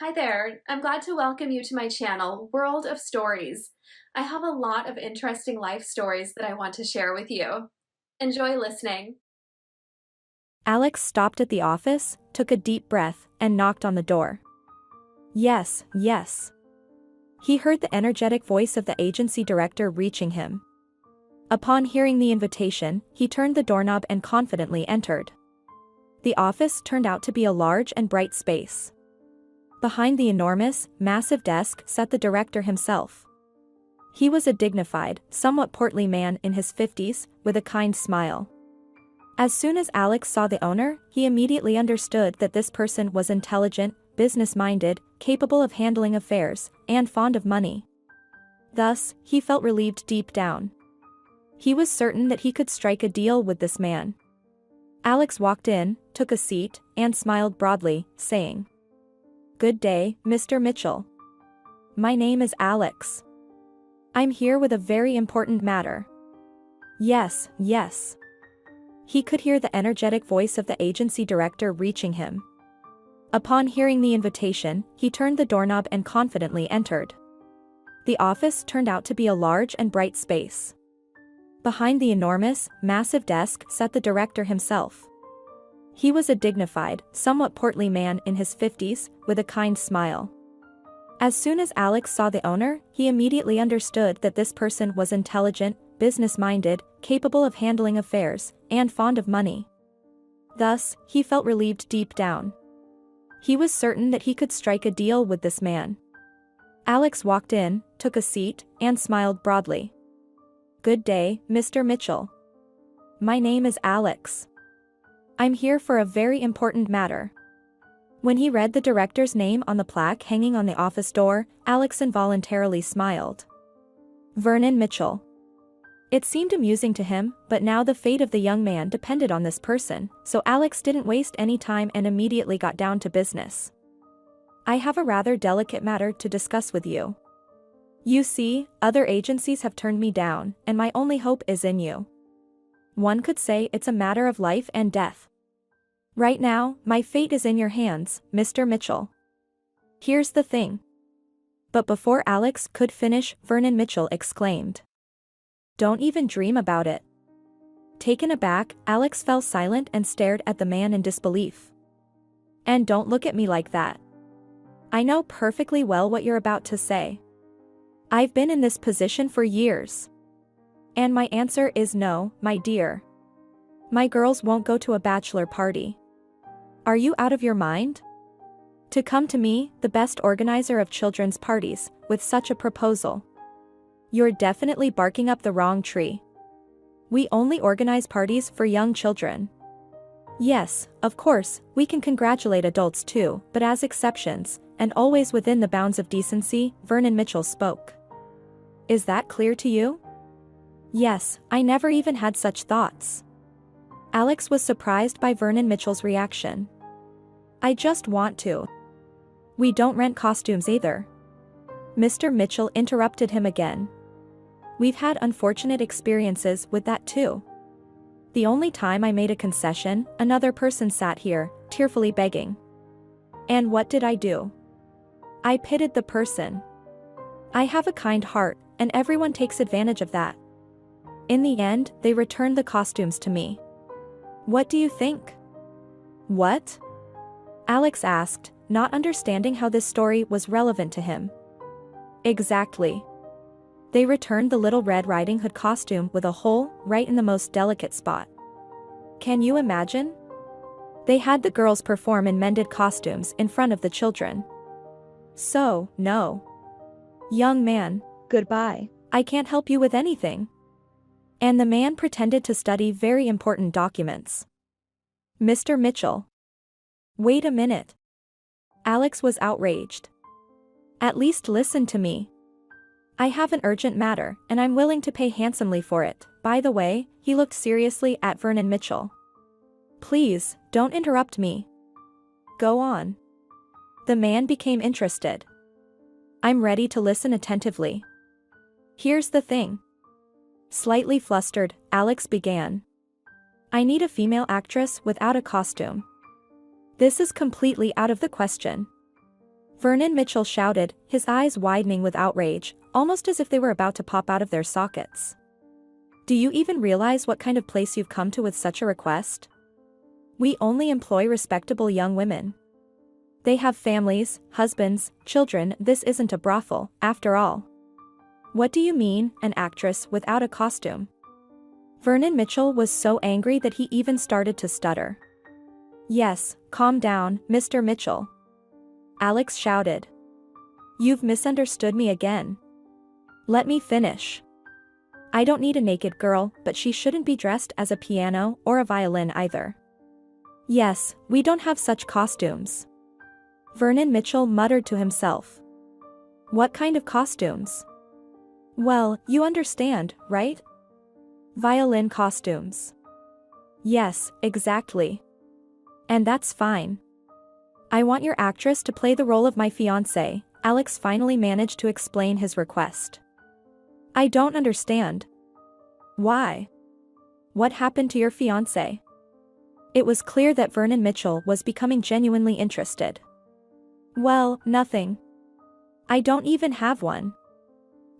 Hi there. I'm glad to welcome you to my channel, World of Stories. I have a lot of interesting life stories that I want to share with you. Enjoy listening. Alex stopped at the office, took a deep breath, and knocked on the door. Yes, yes. He heard the energetic voice of the agency director reaching him. Upon hearing the invitation, he turned the doorknob and confidently entered. The office turned out to be a large and bright space. Behind the enormous, massive desk sat the director himself. He was a dignified, somewhat portly man in his 50s, with a kind smile. As soon as Alex saw the owner, he immediately understood that this person was intelligent, business-minded, capable of handling affairs, and fond of money. Thus, he felt relieved deep down. He was certain that he could strike a deal with this man. Alex walked in, took a seat, and smiled broadly, saying, "Good day, Mr. Mitchell. My name is Alex. I'm here with a very important matter." Yes, yes. He could hear the energetic voice of the agency director reaching him. Upon hearing the invitation, he turned the doorknob and confidently entered. The office turned out to be a large and bright space. Behind the enormous, massive desk sat the director himself. He was a dignified, somewhat portly man in his 50s, with a kind smile. As soon as Alex saw the owner, he immediately understood that this person was intelligent, business-minded, capable of handling affairs, and fond of money. Thus, he felt relieved deep down. He was certain that he could strike a deal with this man. Alex walked in, took a seat, and smiled broadly. "Good day, Mr. Mitchell. My name is Alex. I'm here for a very important matter." When he read the director's name on the plaque hanging on the office door, Alex involuntarily smiled. Vernon Mitchell. It seemed amusing to him, but now the fate of the young man depended on this person, so Alex didn't waste any time and immediately got down to business. "I have a rather delicate matter to discuss with you. You see, other agencies have turned me down, and my only hope is in you. One could say it's a matter of life and death. Right now, my fate is in your hands, Mr. Mitchell. Here's the thing." But before Alex could finish, Vernon Mitchell exclaimed, "Don't even dream about it." Taken aback, Alex fell silent and stared at the man in disbelief. "And don't look at me like that. I know perfectly well what you're about to say. I've been in this position for years. And my answer is no, my dear. My girls won't go to a bachelor party. Are you out of your mind? To come to me, the best organizer of children's parties, with such a proposal? You're definitely barking up the wrong tree. We only organize parties for young children. Yes, of course, we can congratulate adults too, but as exceptions, and always within the bounds of decency," Vernon Mitchell spoke. "Is that clear to you?" "Yes, I never even had such thoughts." Alex was surprised by Vernon Mitchell's reaction. "I just want to. We don't rent costumes either." Mr. Mitchell interrupted him again. "We've had unfortunate experiences with that too. The only time I made a concession, another person sat here, tearfully begging. And what did I do? I pitied the person. I have a kind heart, and everyone takes advantage of that. In the end, they returned the costumes to me. What do you think?" "What?" Alex asked, not understanding how this story was relevant to him. "Exactly. They returned the Little Red Riding Hood costume with a hole right in the most delicate spot. Can you imagine? They had the girls perform in mended costumes in front of the children. So, no. Young man, goodbye. I can't help you with anything." And the man pretended to study very important documents. "Mr. Mitchell. Wait a minute." Alex was outraged. "At least listen to me. I have an urgent matter, and I'm willing to pay handsomely for it. By the way," he looked seriously at Vernon Mitchell. "Please, don't interrupt me. Go on." The man became interested. "I'm ready to listen attentively. Here's the thing." Slightly flustered, Alex began. "I need a female actress without a costume. This is completely out of the question. Vernon Mitchell shouted, his eyes widening with outrage, almost as if they were about to pop out of their sockets. Do you even realize what kind of place you've come to with such a request? We only employ respectable young women. They have families, husbands, children. This isn't a brothel, after all. What do you mean, an actress without a costume? Vernon Mitchell was so angry that he even started to stutter. Yes, calm down, Mr. Mitchell. Alex shouted. You've misunderstood me again. Let me finish. I don't need a naked girl, but she shouldn't be dressed as a piano or a violin either. Yes, we don't have such costumes. Vernon Mitchell muttered to himself. What kind of costumes? Well, you understand, right? Violin costumes. Yes, exactly. And that's fine. I want your actress to play the role of my fiancé. Alex finally managed to explain his request. I don't understand. Why? What happened to your fiancé? It was clear that Vernon Mitchell was becoming genuinely interested. Well, nothing. I don't even have one.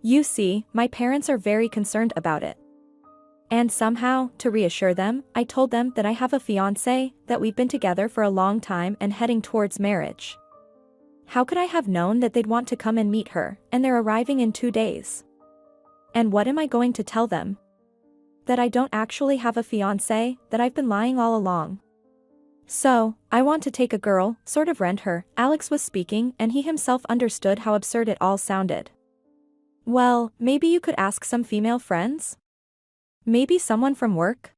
You see, my parents are very concerned about it. And somehow, to reassure them, I told them that I have a fiancé, that we've been together for a long time and heading towards marriage. How could I have known that they'd want to come and meet her, and they're arriving in 2 days? And what am I going to tell them? That I don't actually have a fiancé, that I've been lying all along. So, I want to take a girl, sort of rent her. Alex was speaking and he himself understood how absurd it all sounded. Well, maybe you could ask some female friends? Maybe someone from work?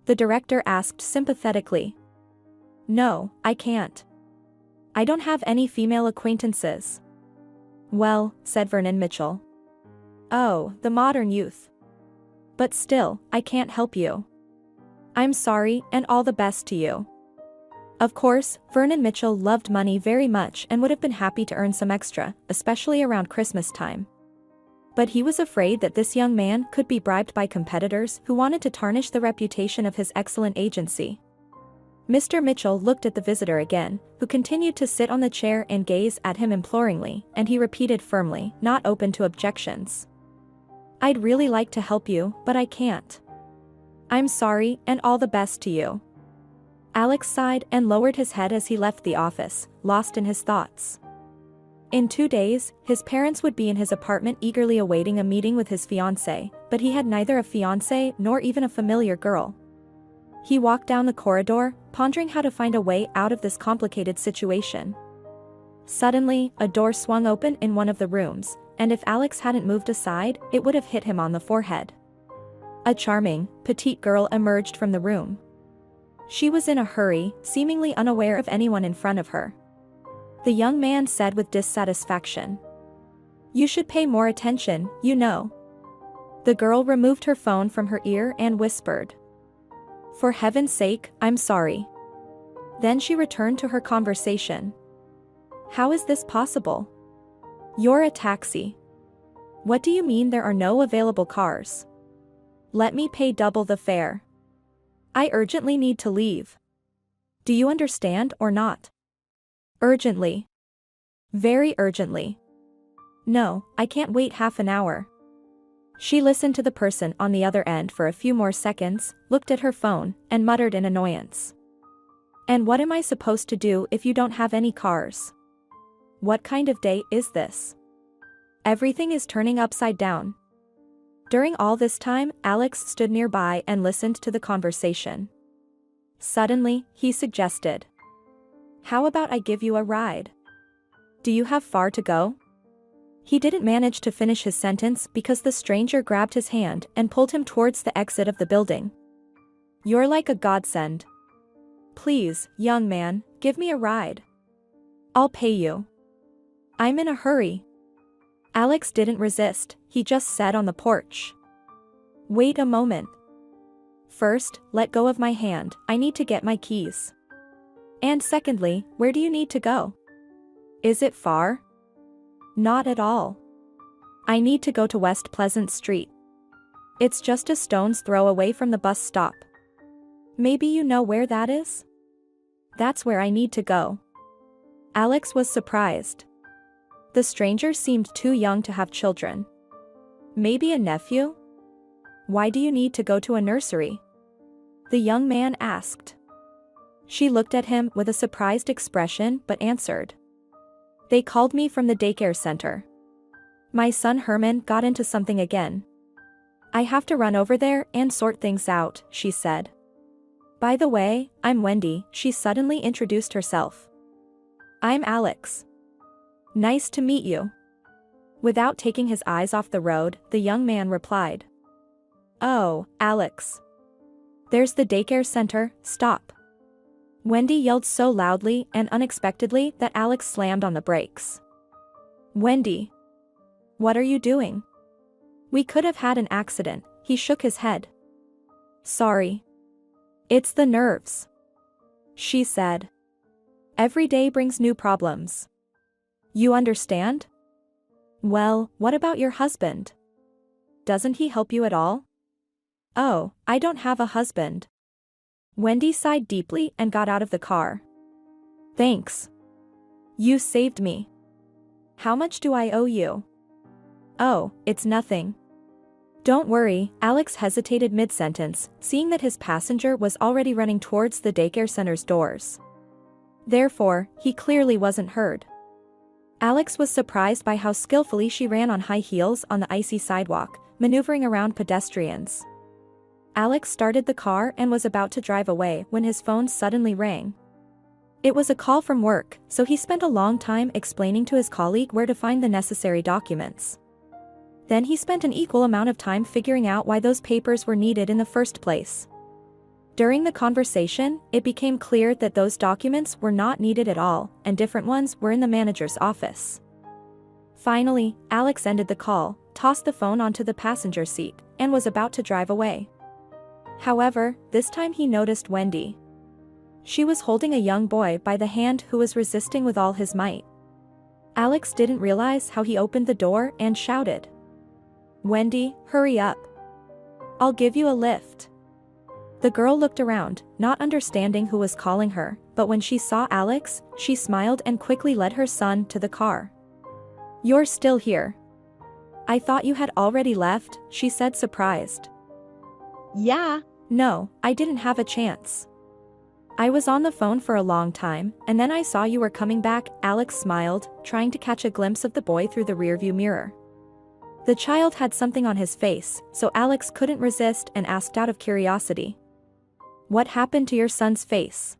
The director asked sympathetically. No, I can't. I don't have any female acquaintances. Well, said Vernon Mitchell. Oh, the modern youth. But still, I can't help you. I'm sorry, and all the best to you. Of course, Vernon Mitchell loved money very much and would have been happy to earn some extra, especially around Christmas time. But he was afraid that this young man could be bribed by competitors who wanted to tarnish the reputation of his excellent agency. Mr. Mitchell looked at the visitor again, who continued to sit on the chair and gaze at him imploringly, and he repeated firmly, not open to objections. I'd really like to help you, but I can't. I'm sorry, and all the best to you. Alex sighed and lowered his head as he left the office, lost in his thoughts. In 2 days, his parents would be in his apartment eagerly awaiting a meeting with his fiancée, but he had neither a fiancée nor even a familiar girl. He walked down the corridor, pondering how to find a way out of this complicated situation. Suddenly, a door swung open in one of the rooms, and if Alex hadn't moved aside, it would have hit him on the forehead. A charming, petite girl emerged from the room. She was in a hurry, seemingly unaware of anyone in front of her. The young man said with dissatisfaction. You should pay more attention, you know. The girl removed her phone from her ear and whispered. For heaven's sake, I'm sorry. Then she returned to her conversation. How is this possible? You're a taxi. What do you mean there are no available cars? Let me pay double the fare. I urgently need to leave. Do you understand or not? Urgently. Very urgently. No, I can't wait half an hour. She listened to the person on the other end for a few more seconds, looked at her phone, and muttered in annoyance. And what am I supposed to do if you don't have any cars? What kind of day is this? Everything is turning upside down. During all this time, Alex stood nearby and listened to the conversation. Suddenly, he suggested. How about I give you a ride? Do you have far to go? He didn't manage to finish his sentence because the stranger grabbed his hand and pulled him towards the exit of the building. You're like a godsend. Please, young man, give me a ride. I'll pay you. I'm in a hurry. Alex didn't resist, he just sat on the porch. Wait a moment. First, let go of my hand, I need to get my keys. And secondly, where do you need to go? Is it far? Not at all. I need to go to West Pleasant Street. It's just a stone's throw away from the bus stop. Maybe you know where that is? That's where I need to go. Alex was surprised. The stranger seemed too young to have children. Maybe a nephew? Why do you need to go to a nursery? The young man asked. She looked at him with a surprised expression but answered. They called me from the daycare center. My son Herman got into something again. I have to run over there and sort things out, she said. By the way, I'm Wendy, she suddenly introduced herself. I'm Alex. Nice to meet you. Without taking his eyes off the road, the young man replied. Oh, Alex. There's the daycare center, stop. Wendy yelled so loudly and unexpectedly that Alex slammed on the brakes. Wendy. What are you doing? We could have had an accident, he shook his head. Sorry. It's the nerves. She said. Every day brings new problems. You understand? Well, what about your husband? Doesn't he help you at all? Oh, I don't have a husband. Wendy sighed deeply and got out of the car. Thanks. You saved me. How much do I owe you? Oh, it's nothing. Don't worry, Alex hesitated mid-sentence, seeing that his passenger was already running towards the daycare center's doors. Therefore, he clearly wasn't heard. Alex was surprised by how skillfully she ran on high heels on the icy sidewalk, maneuvering around pedestrians. Alex started the car and was about to drive away when his phone suddenly rang. It was a call from work, so he spent a long time explaining to his colleague where to find the necessary documents. Then he spent an equal amount of time figuring out why those papers were needed in the first place. During the conversation, it became clear that those documents were not needed at all, and different ones were in the manager's office. Finally, Alex ended the call, tossed the phone onto the passenger seat, and was about to drive away. However, this time he noticed Wendy. She was holding a young boy by the hand who was resisting with all his might. Alex didn't realize how he opened the door and shouted. Wendy, hurry up. I'll give you a lift. The girl looked around, not understanding who was calling her, but when she saw Alex, she smiled and quickly led her son to the car. You're still here. I thought you had already left, she said surprised. Yeah. No, I didn't have a chance. I was on the phone for a long time, and then I saw you were coming back, Alex smiled, trying to catch a glimpse of the boy through the rearview mirror. The child had something on his face, so Alex couldn't resist and asked out of curiosity. What happened to your son's face?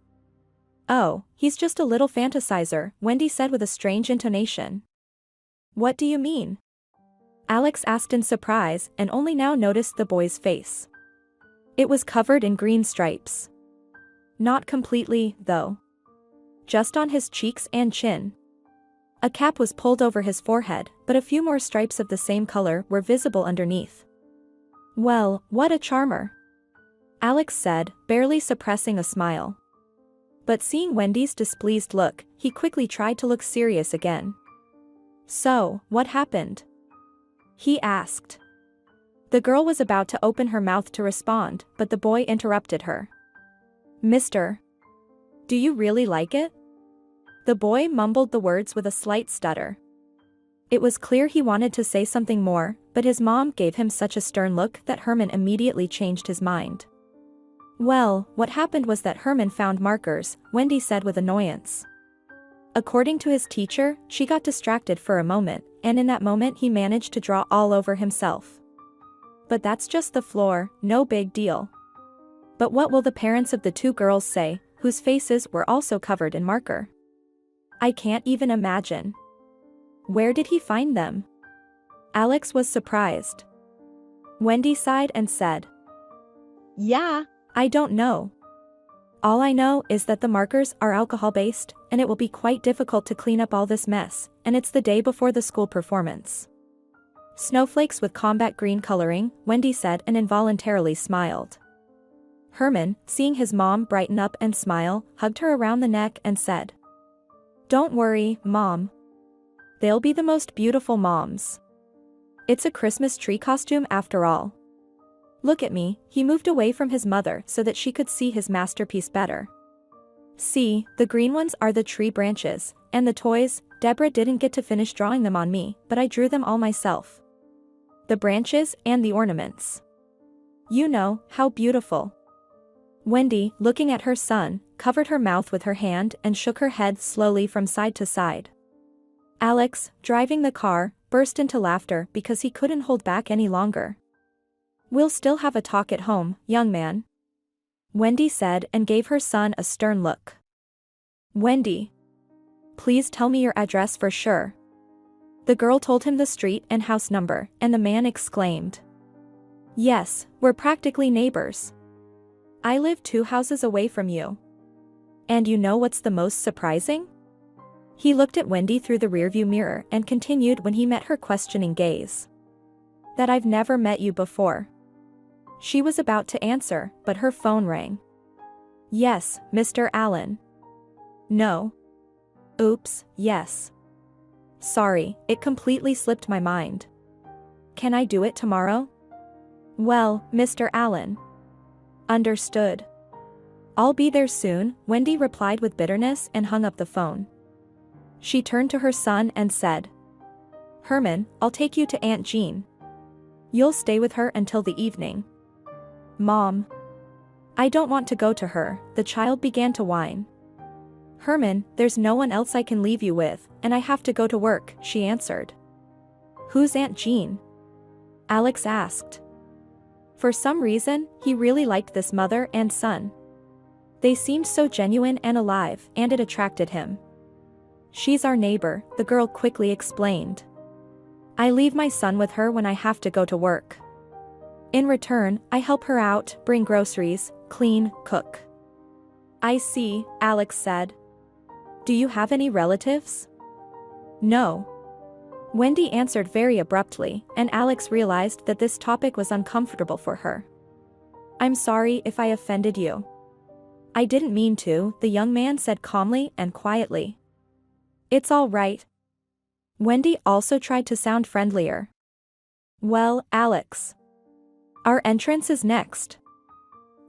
Oh, he's just a little fantasizer, Wendy said with a strange intonation. What do you mean? Alex asked in surprise and only now noticed the boy's face. It was covered in green stripes. Not completely, though. Just on his cheeks and chin. A cap was pulled over his forehead, but a few more stripes of the same color were visible underneath. Well, what a charmer. Alex said, barely suppressing a smile. But seeing Wendy's displeased look, he quickly tried to look serious again. So, what happened? He asked. The girl was about to open her mouth to respond, but the boy interrupted her. Mister. Do you really like it? The boy mumbled the words with a slight stutter. It was clear he wanted to say something more, but his mom gave him such a stern look that Herman immediately changed his mind. Well, what happened was that Herman found markers, Wendy said with annoyance. According to his teacher, she got distracted for a moment, and in that moment he managed to draw all over himself. But that's just the floor, no big deal. But what will the parents of the two girls say, whose faces were also covered in marker? I can't even imagine. Where did he find them? Alex was surprised. Wendy sighed and said. Yeah, I don't know. All I know is that the markers are alcohol-based, and it will be quite difficult to clean up all this mess, and it's the day before the school performance. Snowflakes with combat green coloring, Wendy said and involuntarily smiled. Herman, seeing his mom brighten up and smile, hugged her around the neck and said. Don't worry, Mom. They'll be the most beautiful moms. It's a Christmas tree costume after all. Look at me, he moved away from his mother so that she could see his masterpiece better. See, the green ones are the tree branches, And the toys, Deborah didn't get to finish drawing them on me, but I drew them all myself. The branches and the ornaments. You know, how beautiful. Wendy, looking at her son, covered her mouth with her hand and shook her head slowly from side to side. Alex, driving the car, burst into laughter because he couldn't hold back any longer. We'll still have a talk at home, young man, Wendy said and gave her son a stern look. Wendy, please tell me your address for sure. The girl told him the street and house number, and the man exclaimed. Yes, we're practically neighbors. I live 2 houses away from you. And you know what's the most surprising? He looked at Wendy through the rearview mirror and continued when he met her questioning gaze. That I've never met you before. She was about to answer, but her phone rang. Yes, Mr. Allen. No. Oops, yes. Sorry, it completely slipped my mind. Can I do it tomorrow? Well, Mr. Allen. Understood. I'll be there soon, Wendy replied with bitterness and hung up the phone. She turned to her son and said, Herman, I'll take you to Aunt Jean. You'll stay with her until the evening. Mom. I don't want to go to her, the child began to whine. Herman, there's no one else I can leave you with, and I have to go to work, she answered. Who's Aunt Jean? Alex asked. For some reason, he really liked this mother and son. They seemed so genuine and alive, and it attracted him. She's our neighbor, the girl quickly explained. I leave my son with her when I have to go to work. In return, I help her out, bring groceries, clean, cook. I see, Alex said. Do you have any relatives? No. Wendy answered very abruptly, and Alex realized that this topic was uncomfortable for her. I'm sorry if I offended you. I didn't mean to, the young man said calmly and quietly. It's all right. Wendy also tried to sound friendlier. Well, Alex. Our entrance is next.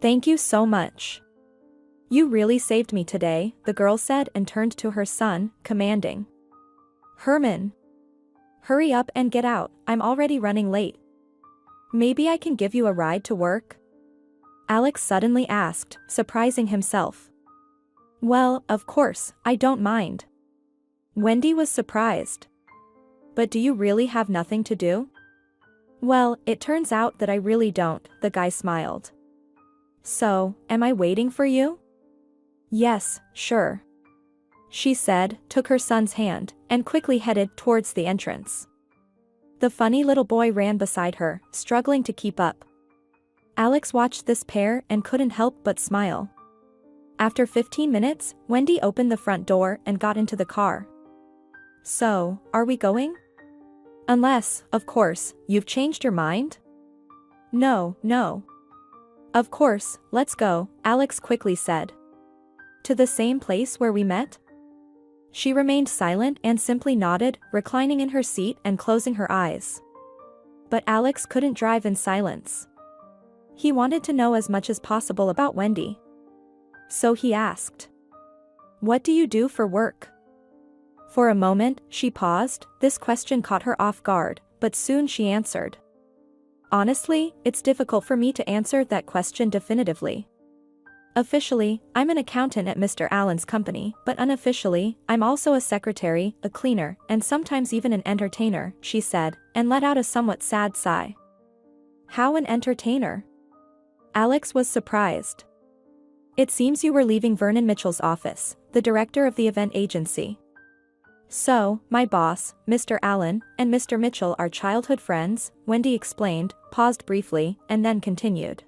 Thank you so much. You really saved me today, the girl said and turned to her son, commanding. Herman. Hurry up and get out, I'm already running late. Maybe I can give you a ride to work? Alex suddenly asked, surprising himself. Well, of course, I don't mind. Wendy was surprised. But do you really have nothing to do? Well, it turns out that I really don't, the guy smiled. So, am I waiting for you? Yes, sure. She said, took her son's hand, and quickly headed towards the entrance. The funny little boy ran beside her, struggling to keep up. Alex watched this pair and couldn't help but smile. After 15 minutes, Wendy opened the front door and got into the car. So, are we going? Unless, of course, you've changed your mind? No. Of course, let's go, Alex quickly said. To the same place where we met? She remained silent and simply nodded, reclining in her seat and closing her eyes. But Alex couldn't drive in silence. He wanted to know as much as possible about Wendy. So he asked. What do you do for work? For a moment, she paused, this question caught her off guard, but soon she answered. Honestly, it's difficult for me to answer that question definitively. Officially, I'm an accountant at Mr. Allen's company, but unofficially, I'm also a secretary, a cleaner, and sometimes even an entertainer, she said, and let out a somewhat sad sigh. How an entertainer? Alex was surprised. It seems you were leaving Vernon Mitchell's office, the director of the event agency. So, my boss, Mr. Allen, and Mr. Mitchell are childhood friends, Wendy explained, paused briefly, and then continued.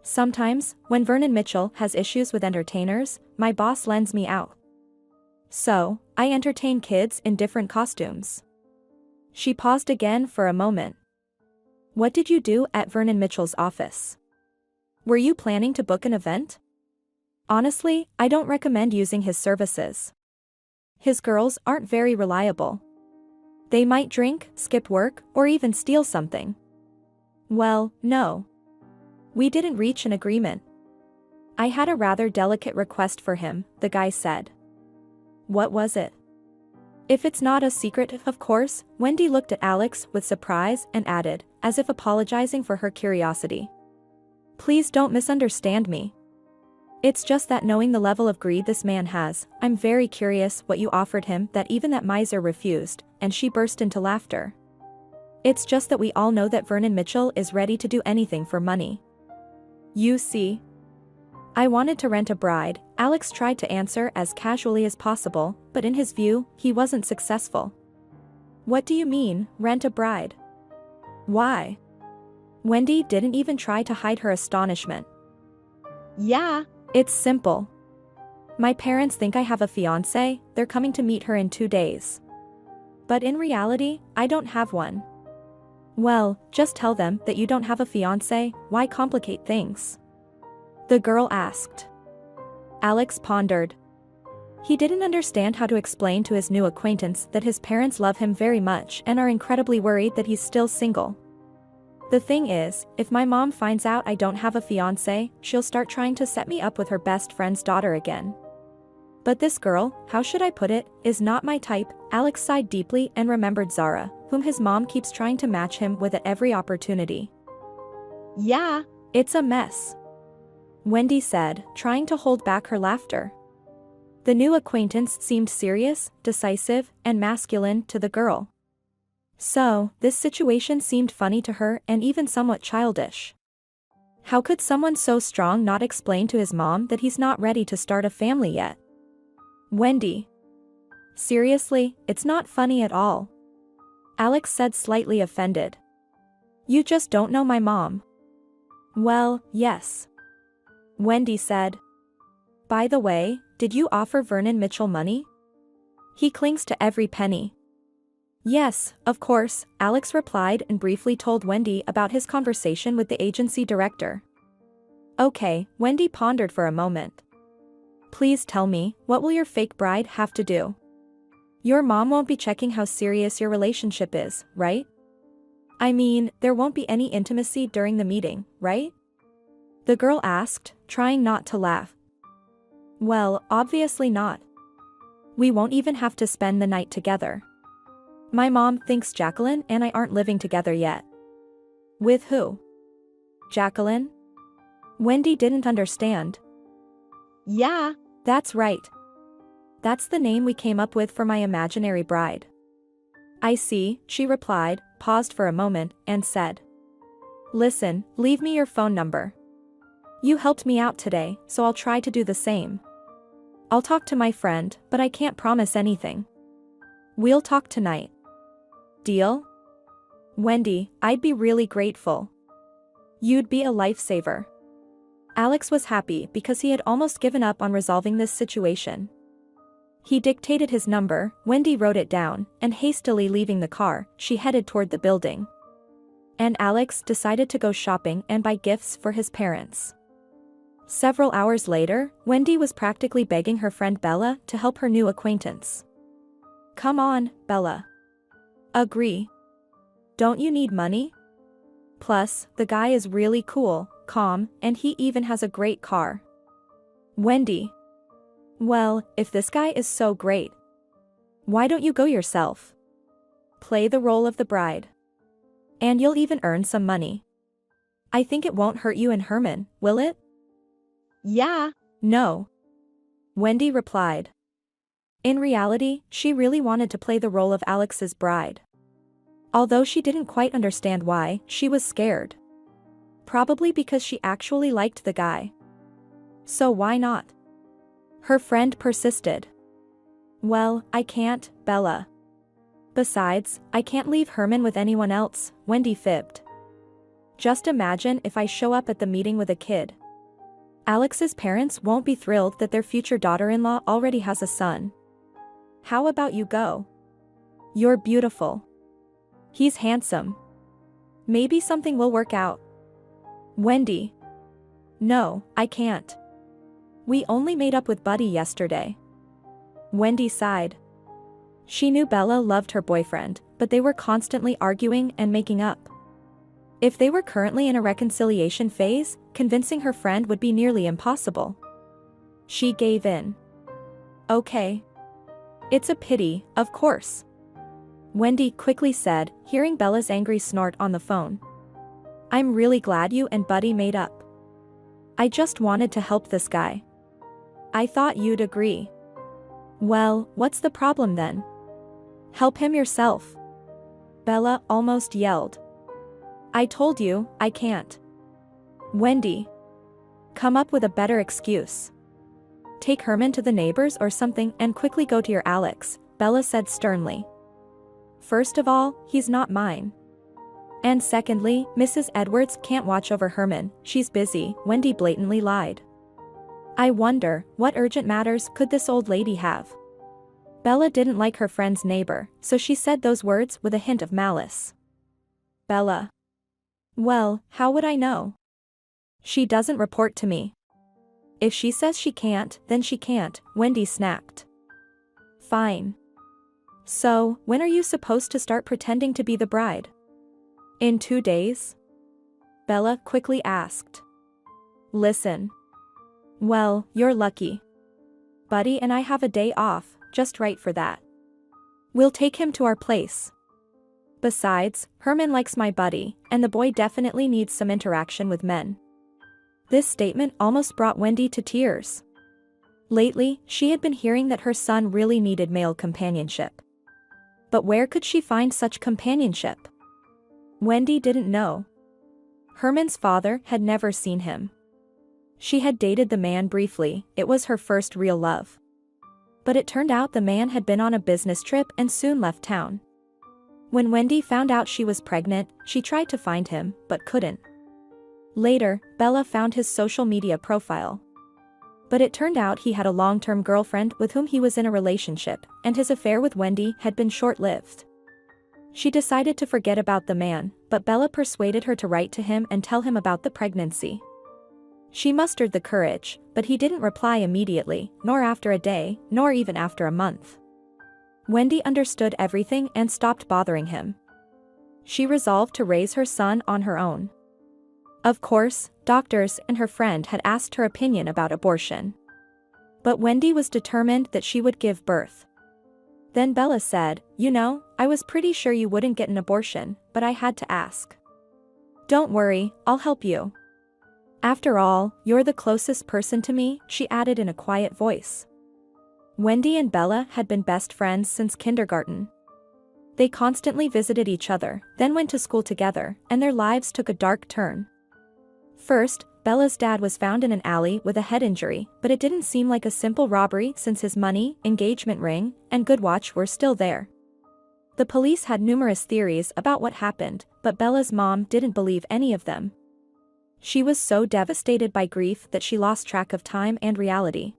Sometimes, when Vernon Mitchell has issues with entertainers, my boss lends me out. So, I entertain kids in different costumes. She paused again for a moment. What did you do at Vernon Mitchell's office? Were you planning to book an event? Honestly, I don't recommend using his services. His girls aren't very reliable. They might drink, skip work, or even steal something. Well, no. We didn't reach an agreement. I had a rather delicate request for him, the guy said. What was it? If it's not a secret, of course, Wendy looked at Alex with surprise and added, as if apologizing for her curiosity. Please don't misunderstand me. It's just that knowing the level of greed this man has, I'm very curious what you offered him that even that miser refused, and she burst into laughter. It's just that we all know that Vernon Mitchell is ready to do anything for money. You see? I wanted to rent a bride, Alex tried to answer as casually as possible, but in his view, he wasn't successful. What do you mean, rent a bride? Why? Wendy didn't even try to hide her astonishment. Yeah, it's simple. My parents think I have a fiancé, they're coming to meet her in 2 days. But in reality, I don't have one. Well, just tell them that you don't have a fiancé, why complicate things? The girl asked. Alex pondered. He didn't understand how to explain to his new acquaintance that his parents love him very much and are incredibly worried that he's still single. The thing is, if my mom finds out I don't have a fiancé, she'll start trying to set me up with her best friend's daughter again. But this girl, how should I put it, is not my type. Alex sighed deeply and remembered Zara, whom his mom keeps trying to match him with at every opportunity. Yeah, it's a mess, Wendy said, trying to hold back her laughter. The new acquaintance seemed serious, decisive, and masculine to the girl. So, this situation seemed funny to her and even somewhat childish. How could someone so strong not explain to his mom that he's not ready to start a family yet? Wendy. Seriously, it's not funny at all. Alex said, slightly offended. You just don't know my mom. Well, yes, Wendy said. By the way, did you offer Vernon Mitchell money? He clings to every penny. Yes, of course, Alex replied and briefly told Wendy about his conversation with the agency director. Okay, Wendy pondered for a moment. Please tell me, what will your fake bride have to do? Your mom won't be checking how serious your relationship is, right? I mean, there won't be any intimacy during the meeting, right? The girl asked, trying not to laugh. Well, obviously not. We won't even have to spend the night together. My mom thinks Jacqueline and I aren't living together yet. With who? Jacqueline? Wendy didn't understand. Yeah, that's right. That's the name we came up with for my imaginary bride. I see, she replied, paused for a moment, and said. Listen, leave me your phone number. You helped me out today, so I'll try to do the same. I'll talk to my friend, but I can't promise anything. We'll talk tonight. Deal? Wendy, I'd be really grateful. You'd be a lifesaver. Alex was happy because he had almost given up on resolving this situation. He dictated his number, Wendy wrote it down, and hastily leaving the car, she headed toward the building. And Alex decided to go shopping and buy gifts for his parents. Several hours later, Wendy was practically begging her friend Bella to help her new acquaintance. Come on, Bella. Agree. Don't you need money? Plus, the guy is really cool, calm, and he even has a great car. Wendy. Well, if this guy is so great, why don't you go yourself? Play the role of the bride. And you'll even earn some money. I think it won't hurt you and Herman, will it? Yeah. No. Wendy replied. In reality, she really wanted to play the role of Alex's bride. Although she didn't quite understand why, she was scared. Probably because she actually liked the guy. So why not? Her friend persisted. Well, I can't, Bella. Besides, I can't leave Herman with anyone else, Wendy fibbed. Just imagine if I show up at the meeting with a kid. Alex's parents won't be thrilled that their future daughter-in-law already has a son. How about you go? You're beautiful. He's handsome. Maybe something will work out. Wendy. No, I can't. We only made up with Buddy yesterday. Wendy sighed. She knew Bella loved her boyfriend, but they were constantly arguing and making up. If they were currently in a reconciliation phase, convincing her friend would be nearly impossible. She gave in. Okay. It's a pity, of course, Wendy quickly said, hearing Bella's angry snort on the phone. I'm really glad you and Buddy made up. I just wanted to help this guy. I thought you'd agree. Well, what's the problem then? Help him yourself. Bella almost yelled. I told you, I can't. Wendy. Come up with a better excuse. Take Herman to the neighbors or something and quickly go to your Alex, Bella said sternly. First of all, he's not mine. And secondly, Mrs. Edwards can't watch over Herman, she's busy, Wendy blatantly lied. I wonder, what urgent matters could this old lady have? Bella didn't like her friend's neighbor, so she said those words with a hint of malice. Bella. Well, how would I know? She doesn't report to me. If she says she can't, then she can't, Wendy snapped. Fine. So, when are you supposed to start pretending to be the bride? In 2 days? Bella quickly asked. Listen. Well, you're lucky. Buddy and I have a day off, just right for that. We'll take him to our place. Besides, Herman likes my buddy, and the boy definitely needs some interaction with men. This statement almost brought Wendy to tears. Lately, she had been hearing that her son really needed male companionship. But where could she find such companionship? Wendy didn't know. Herman's father had never seen him. She had dated the man briefly, it was her first real love. But it turned out the man had been on a business trip and soon left town. When Wendy found out she was pregnant, she tried to find him, but couldn't. Later, Bella found his social media profile. But it turned out he had a long-term girlfriend with whom he was in a relationship, and his affair with Wendy had been short-lived. She decided to forget about the man, but Bella persuaded her to write to him and tell him about the pregnancy. She mustered the courage, but he didn't reply immediately, nor after a day, nor even after a month. Wendy understood everything and stopped bothering him. She resolved to raise her son on her own. Of course, doctors and her friend had asked her opinion about abortion. But Wendy was determined that she would give birth. Then Bella said, You know, I was pretty sure you wouldn't get an abortion, but I had to ask. Don't worry, I'll help you. After all, you're the closest person to me, she added in a quiet voice. Wendy and Bella had been best friends since kindergarten. They constantly visited each other, then went to school together, and their lives took a dark turn. First, Bella's dad was found in an alley with a head injury, but it didn't seem like a simple robbery since his money, engagement ring, and good watch were still there. The police had numerous theories about what happened, but Bella's mom didn't believe any of them. She was so devastated by grief that she lost track of time and reality.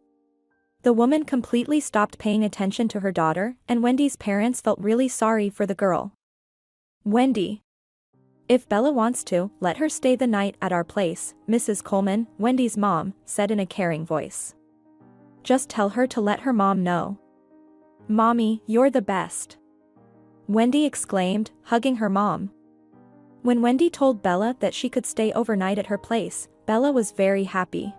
The woman completely stopped paying attention to her daughter, and Wendy's parents felt really sorry for the girl. Wendy. If Bella wants to, let her stay the night at our place, Mrs. Coleman, Wendy's mom, said in a caring voice. Just tell her to let her mom know. Mommy, you're the best. Wendy exclaimed, hugging her mom. When Wendy told Bella that she could stay overnight at her place, Bella was very happy.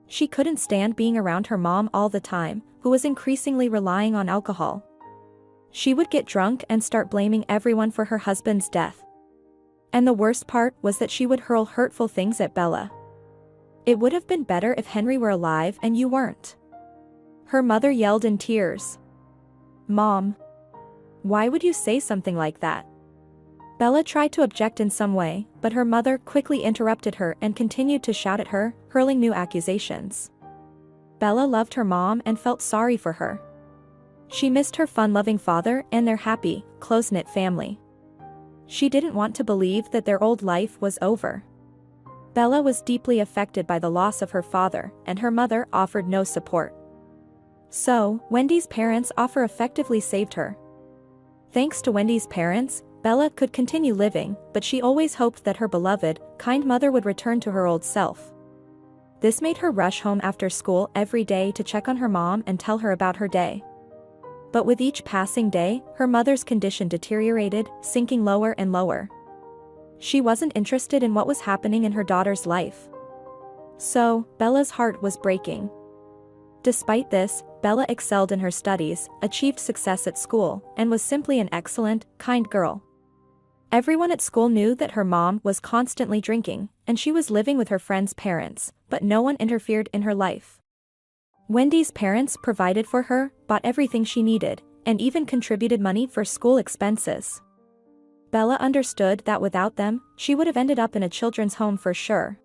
She couldn't stand being around her mom all the time, who was increasingly relying on alcohol. She would get drunk and start blaming everyone for her husband's death. And the worst part was that she would hurl hurtful things at Bella. It would have been better if Henry were alive and you weren't. Her mother yelled in tears. Mom. Why would you say something like that? Bella tried to object in some way, but her mother quickly interrupted her and continued to shout at her, hurling new accusations. Bella loved her mom and felt sorry for her. She missed her fun-loving father and their happy, close-knit family. She didn't want to believe that their old life was over. Bella was deeply affected by the loss of her father, and her mother offered no support. So, Wendy's parents' offer effectively saved her. Thanks to Wendy's parents, Bella could continue living, but she always hoped that her beloved, kind mother would return to her old self. This made her rush home after school every day to check on her mom and tell her about her day. But with each passing day, her mother's condition deteriorated, sinking lower and lower. She wasn't interested in what was happening in her daughter's life. So, Bella's heart was breaking. Despite this, Bella excelled in her studies, achieved success at school, and was simply an excellent, kind girl. Everyone at school knew that her mom was constantly drinking, and she was living with her friends' parents, but no one interfered in her life. Wendy's parents provided for her, bought everything she needed, and even contributed money for school expenses. Bella understood that without them, she would have ended up in a children's home for sure.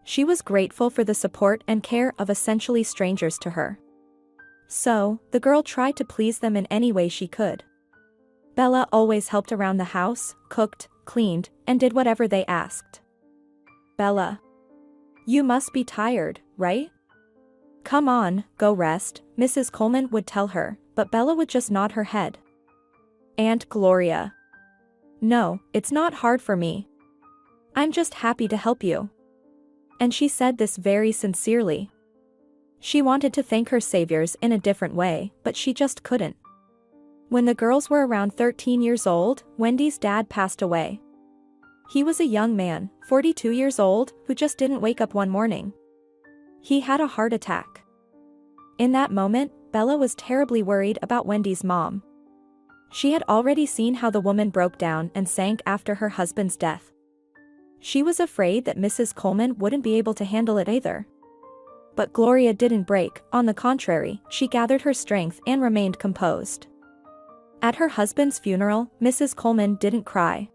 She was grateful for the support and care of essentially strangers to her. So, the girl tried to please them in any way she could. Bella always helped around the house, cooked, cleaned, and did whatever they asked. "Bella, you must be tired, right? Come on, go rest," Mrs. Coleman would tell her, but Bella would just nod her head. "Aunt Gloria. No, it's not hard for me. I'm just happy to help you." And she said this very sincerely. She wanted to thank her saviors in a different way, but she just couldn't. When the girls were around 13 years old, Wendy's dad passed away. He was a young man, 42 years old, who just didn't wake up one morning. He had a heart attack. In that moment, Bella was terribly worried about Wendy's mom. She had already seen how the woman broke down and sank after her husband's death. She was afraid that Mrs. Coleman wouldn't be able to handle it either. But Gloria didn't break, on the contrary, she gathered her strength and remained composed. At her husband's funeral, Mrs. Coleman didn't cry.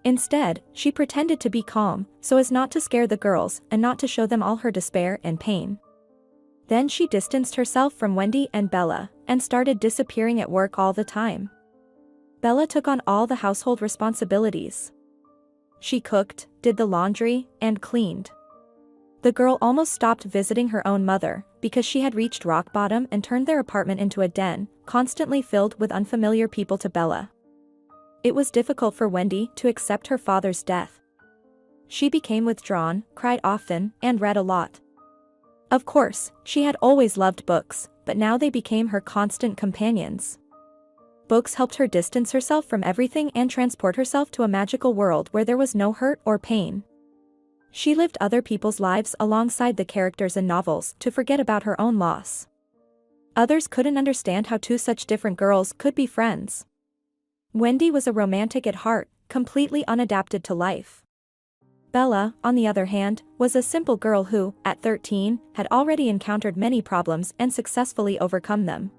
Instead, she pretended to be calm, so as not to scare the girls and not to show them all her despair and pain. Then she distanced herself from Wendy and Bella, and started disappearing at work all the time. Bella took on all the household responsibilities. She cooked, did the laundry, and cleaned. The girl almost stopped visiting her own mother, because she had reached rock bottom and turned their apartment into a den, constantly filled with unfamiliar people to Bella. It was difficult for Wendy to accept her father's death. She became withdrawn, cried often, and read a lot. Of course, she had always loved books, but now they became her constant companions. Books helped her distance herself from everything and transport herself to a magical world where there was no hurt or pain. She lived other people's lives alongside the characters in novels to forget about her own loss. Others couldn't understand how two such different girls could be friends. Wendy was a romantic at heart, completely unadapted to life. Bella, on the other hand, was a simple girl who, at 13, had already encountered many problems and successfully overcome them.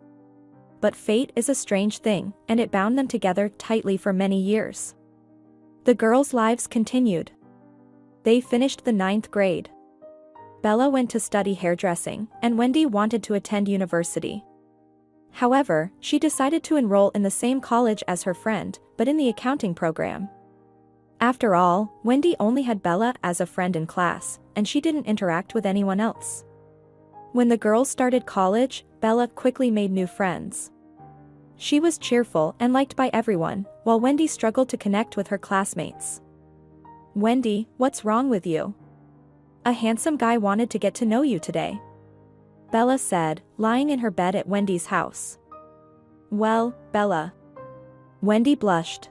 But fate is a strange thing, and it bound them together tightly for many years. The girls' lives continued. They finished the 9th grade. Bella went to study hairdressing, and Wendy wanted to attend university. However, she decided to enroll in the same college as her friend, but in the accounting program. After all, Wendy only had Bella as a friend in class, and she didn't interact with anyone else. When the girls started college, Bella quickly made new friends. She was cheerful and liked by everyone, while Wendy struggled to connect with her classmates. "Wendy, what's wrong with you? A handsome guy wanted to get to know you today," Bella said, lying in her bed at Wendy's house. "Well, Bella." Wendy blushed.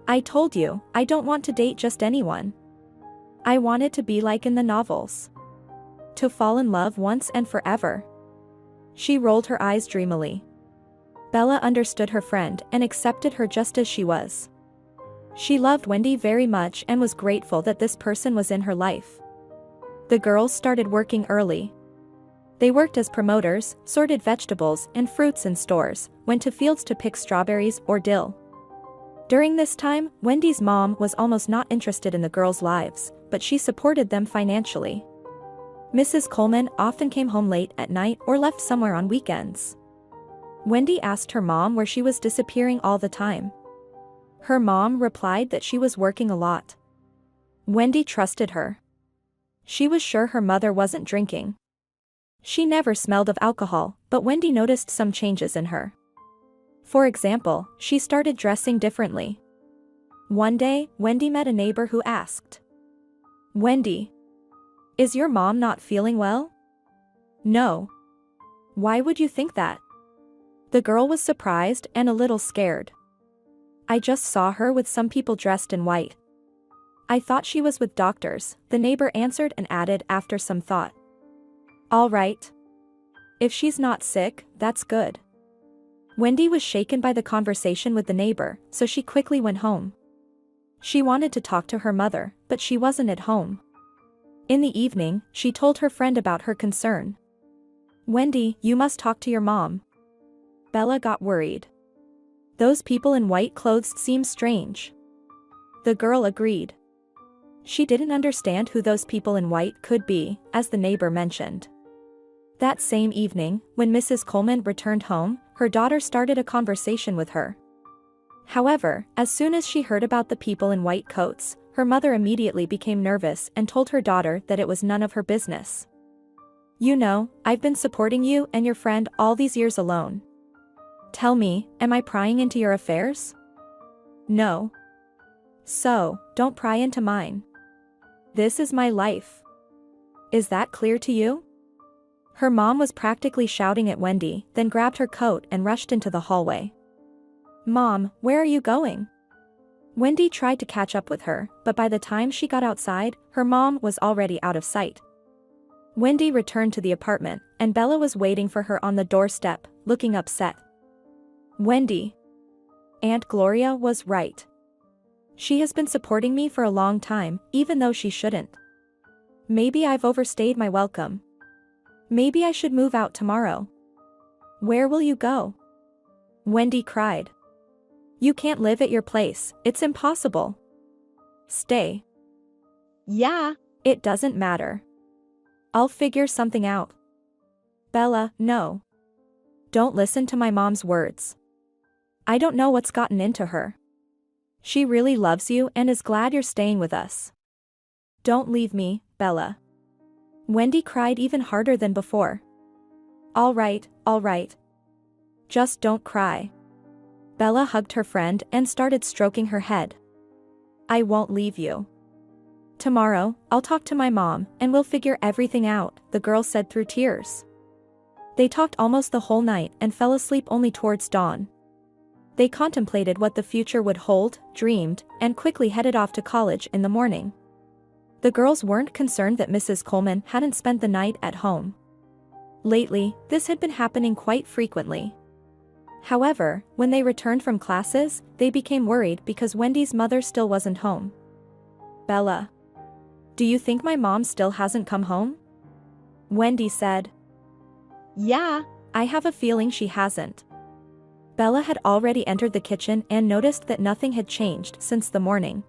"I told you, I don't want to date just anyone. I want it to be like in the novels. To fall in love once and forever." She rolled her eyes dreamily. Bella understood her friend and accepted her just as she was. She loved Wendy very much and was grateful that this person was in her life. The girls started working early. They worked as promoters, sorted vegetables and fruits in stores, went to fields to pick strawberries or dill. During this time, Wendy's mom was almost not interested in the girls' lives, but she supported them financially. Mrs. Coleman often came home late at night or left somewhere on weekends. Wendy asked her mom where she was disappearing all the time. Her mom replied that she was working a lot. Wendy trusted her. She was sure her mother wasn't drinking. She never smelled of alcohol, but Wendy noticed some changes in her. For example, she started dressing differently. One day, Wendy met a neighbor who asked, "Wendy, is your mom not feeling well?" "No." "Why would you think that?" The girl was surprised and a little scared. "I just saw her with some people dressed in white. I thought she was with doctors," the neighbor answered and added after some thought. "All right. If she's not sick, that's good. Wendy was shaken by the conversation with the neighbor, so she quickly went home. She wanted to talk to her mother, but she wasn't at home. In the evening, she told her friend about her concern. Wendy, you must talk to your mom. Bella got worried. Those people in white clothes seem strange. The girl agreed. She didn't understand who those people in white could be, as the neighbor mentioned. That same evening, when Mrs. Coleman returned home, her daughter started a conversation with her. However, as soon as she heard about the people in white coats, her mother immediately became nervous and told her daughter that it was none of her business. You know, I've been supporting you and your friend all these years alone. Tell me, am I prying into your affairs? No. So, don't pry into mine. This is my life. Is that clear to you? Her mom was practically shouting at Wendy, then grabbed her coat and rushed into the hallway. Mom, where are you going? Wendy tried to catch up with her, but by the time she got outside, her mom was already out of sight. Wendy returned to the apartment, and Bella was waiting for her on the doorstep, looking upset. Wendy. Aunt Gloria was right. She has been supporting me for a long time, even though she shouldn't. Maybe I've overstayed my welcome. Maybe I should move out tomorrow. Where will you go? Wendy cried. You can't live at your place, it's impossible. Stay. Yeah, it doesn't matter. I'll figure something out. Bella, no. Don't listen to my mom's words. I don't know what's gotten into her. She really loves you and is glad you're staying with us. Don't leave me, Bella. Wendy cried even harder than before. All right, all right. Just don't cry. Bella hugged her friend and started stroking her head. I won't leave you. Tomorrow, I'll talk to my mom and we'll figure everything out, the girl said through tears. They talked almost the whole night and fell asleep only towards dawn. They contemplated what the future would hold, dreamed, and quickly headed off to college in the morning. The girls weren't concerned that Mrs. Coleman hadn't spent the night at home. Lately, this had been happening quite frequently. However, when they returned from classes, they became worried because Wendy's mother still wasn't home. Bella. Do you think my mom still hasn't come home? Wendy said. Yeah, I have a feeling she hasn't. Bella had already entered the kitchen and noticed that nothing had changed since the morning.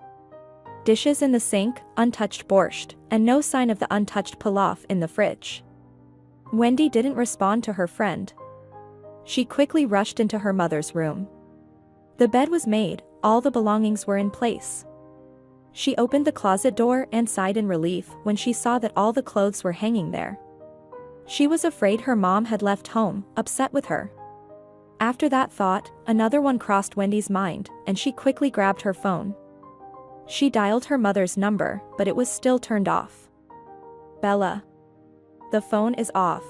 Dishes in the sink, untouched borscht, and no sign of the untouched pilaf in the fridge. Wendy didn't respond to her friend. She quickly rushed into her mother's room. The bed was made, all the belongings were in place. She opened the closet door and sighed in relief when she saw that all the clothes were hanging there. She was afraid her mom had left home, upset with her. After that thought, another one crossed Wendy's mind, and she quickly grabbed her phone. She dialed her mother's number, but it was still turned off. Bella. The phone is off.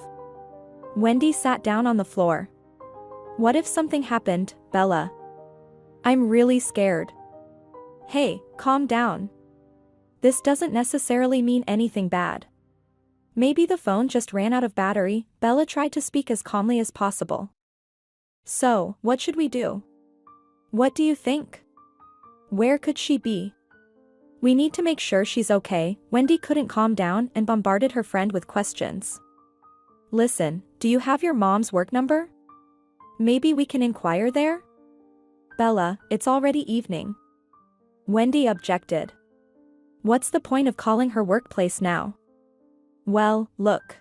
Wendy sat down on the floor. What if something happened, Bella? I'm really scared. Hey, calm down. This doesn't necessarily mean anything bad. Maybe the phone just ran out of battery. Bella tried to speak as calmly as possible. So, what should we do? What do you think? Where could she be? We need to make sure she's okay. Wendy couldn't calm down and bombarded her friend with questions. Listen, do you have your mom's work number? Maybe we can inquire there? Bella, it's already evening. Wendy objected. What's the point of calling her workplace now? Well, look.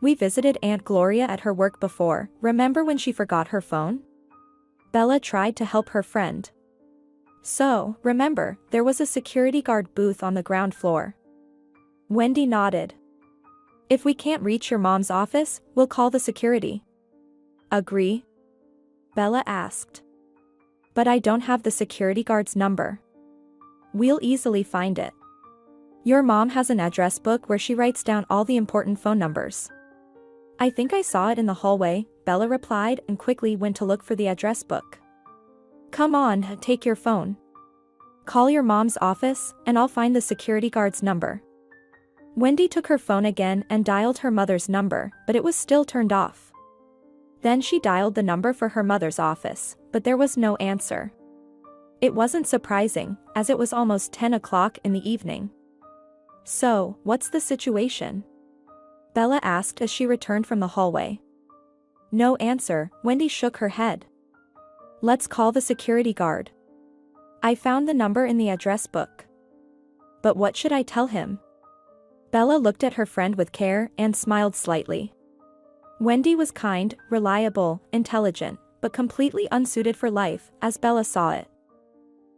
We visited Aunt Gloria at her work before, remember when she forgot her phone? Bella tried to help her friend. So, remember, there was a security guard booth on the ground floor. Wendy nodded. If we can't reach your mom's office, we'll call the security. Agree? Bella asked. But I don't have the security guard's number. We'll easily find it. Your mom has an address book where she writes down all the important phone numbers. I think I saw it in the hallway, Bella replied and quickly went to look for the address book. Come on, take your phone. Call your mom's office, and I'll find the security guard's number. Wendy took her phone again and dialed her mother's number, but it was still turned off. Then she dialed the number for her mother's office, but there was no answer. It wasn't surprising, as it was almost 10 o'clock in the evening. "So, what's the situation?" Bella asked as she returned from the hallway. No answer. Wendy shook her head. "Let's call the security guard. I found the number in the address book." "But what should I tell him?" Bella looked at her friend with care and smiled slightly. Wendy was kind, reliable, intelligent, but completely unsuited for life, as Bella saw it.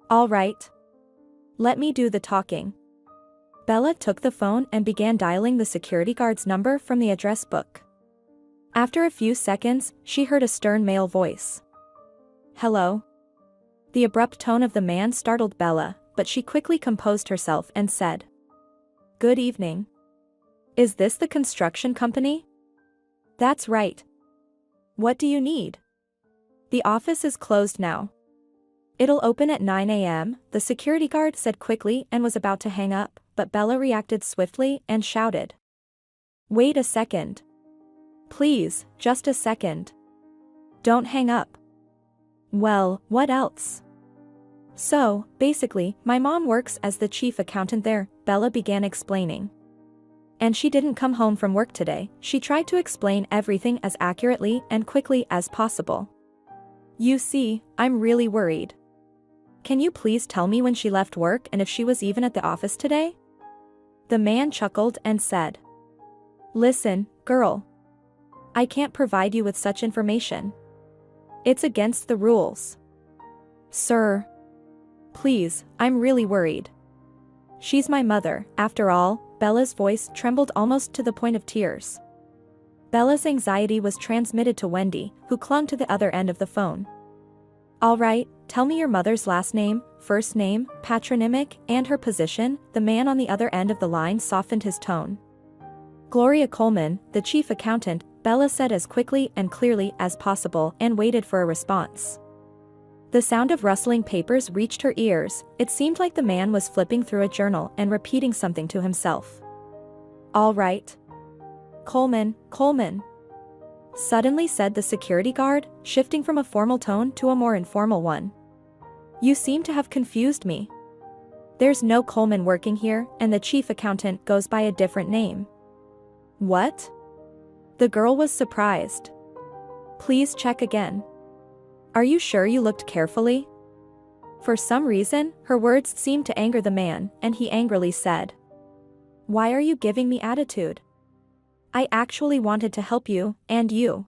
"All right. Let me do the talking." Bella took the phone and began dialing the security guard's number from the address book. After a few seconds, she heard a stern male voice. "Hello?" The abrupt tone of the man startled Bella, but she quickly composed herself and said, "Good evening. Is this the construction company?" "That's right. What do you need?" "The office is closed now. It'll open at 9 a.m., the security guard said quickly and was about to hang up, but Bella reacted swiftly and shouted. "Wait a second. Please, just a second. Don't hang up." "Well, what else?" "So, basically, my mom works as the chief accountant there," Bella began explaining. "And she didn't come home from work today." She tried to explain everything as accurately and quickly as possible. "You see, I'm really worried. Can you please tell me when she left work and if she was even at the office today?" The man chuckled and said, "Listen, girl. I can't provide you with such information. It's against the rules." "Sir. Please, I'm really worried. She's my mother, after all." Bella's voice trembled almost to the point of tears. Bella's anxiety was transmitted to Wendy, who clung to the other end of the phone. "All right, tell me your mother's last name, first name, patronymic, and her position." The man on the other end of the line softened his tone. "Gloria Coleman, the chief accountant," Bella said as quickly and clearly as possible and waited for a response. The sound of rustling papers reached her ears. It seemed like the man was flipping through a journal and repeating something to himself. "All right. Coleman, Coleman," suddenly said the security guard, shifting from a formal tone to a more informal one. "You seem to have confused me. There's no Coleman working here, and the chief accountant goes by a different name." "What?" The girl was surprised. "Please check again. Are you sure you looked carefully?" For some reason, her words seemed to anger the man, and he angrily said, "Why are you giving me attitude? I actually wanted to help you, and you."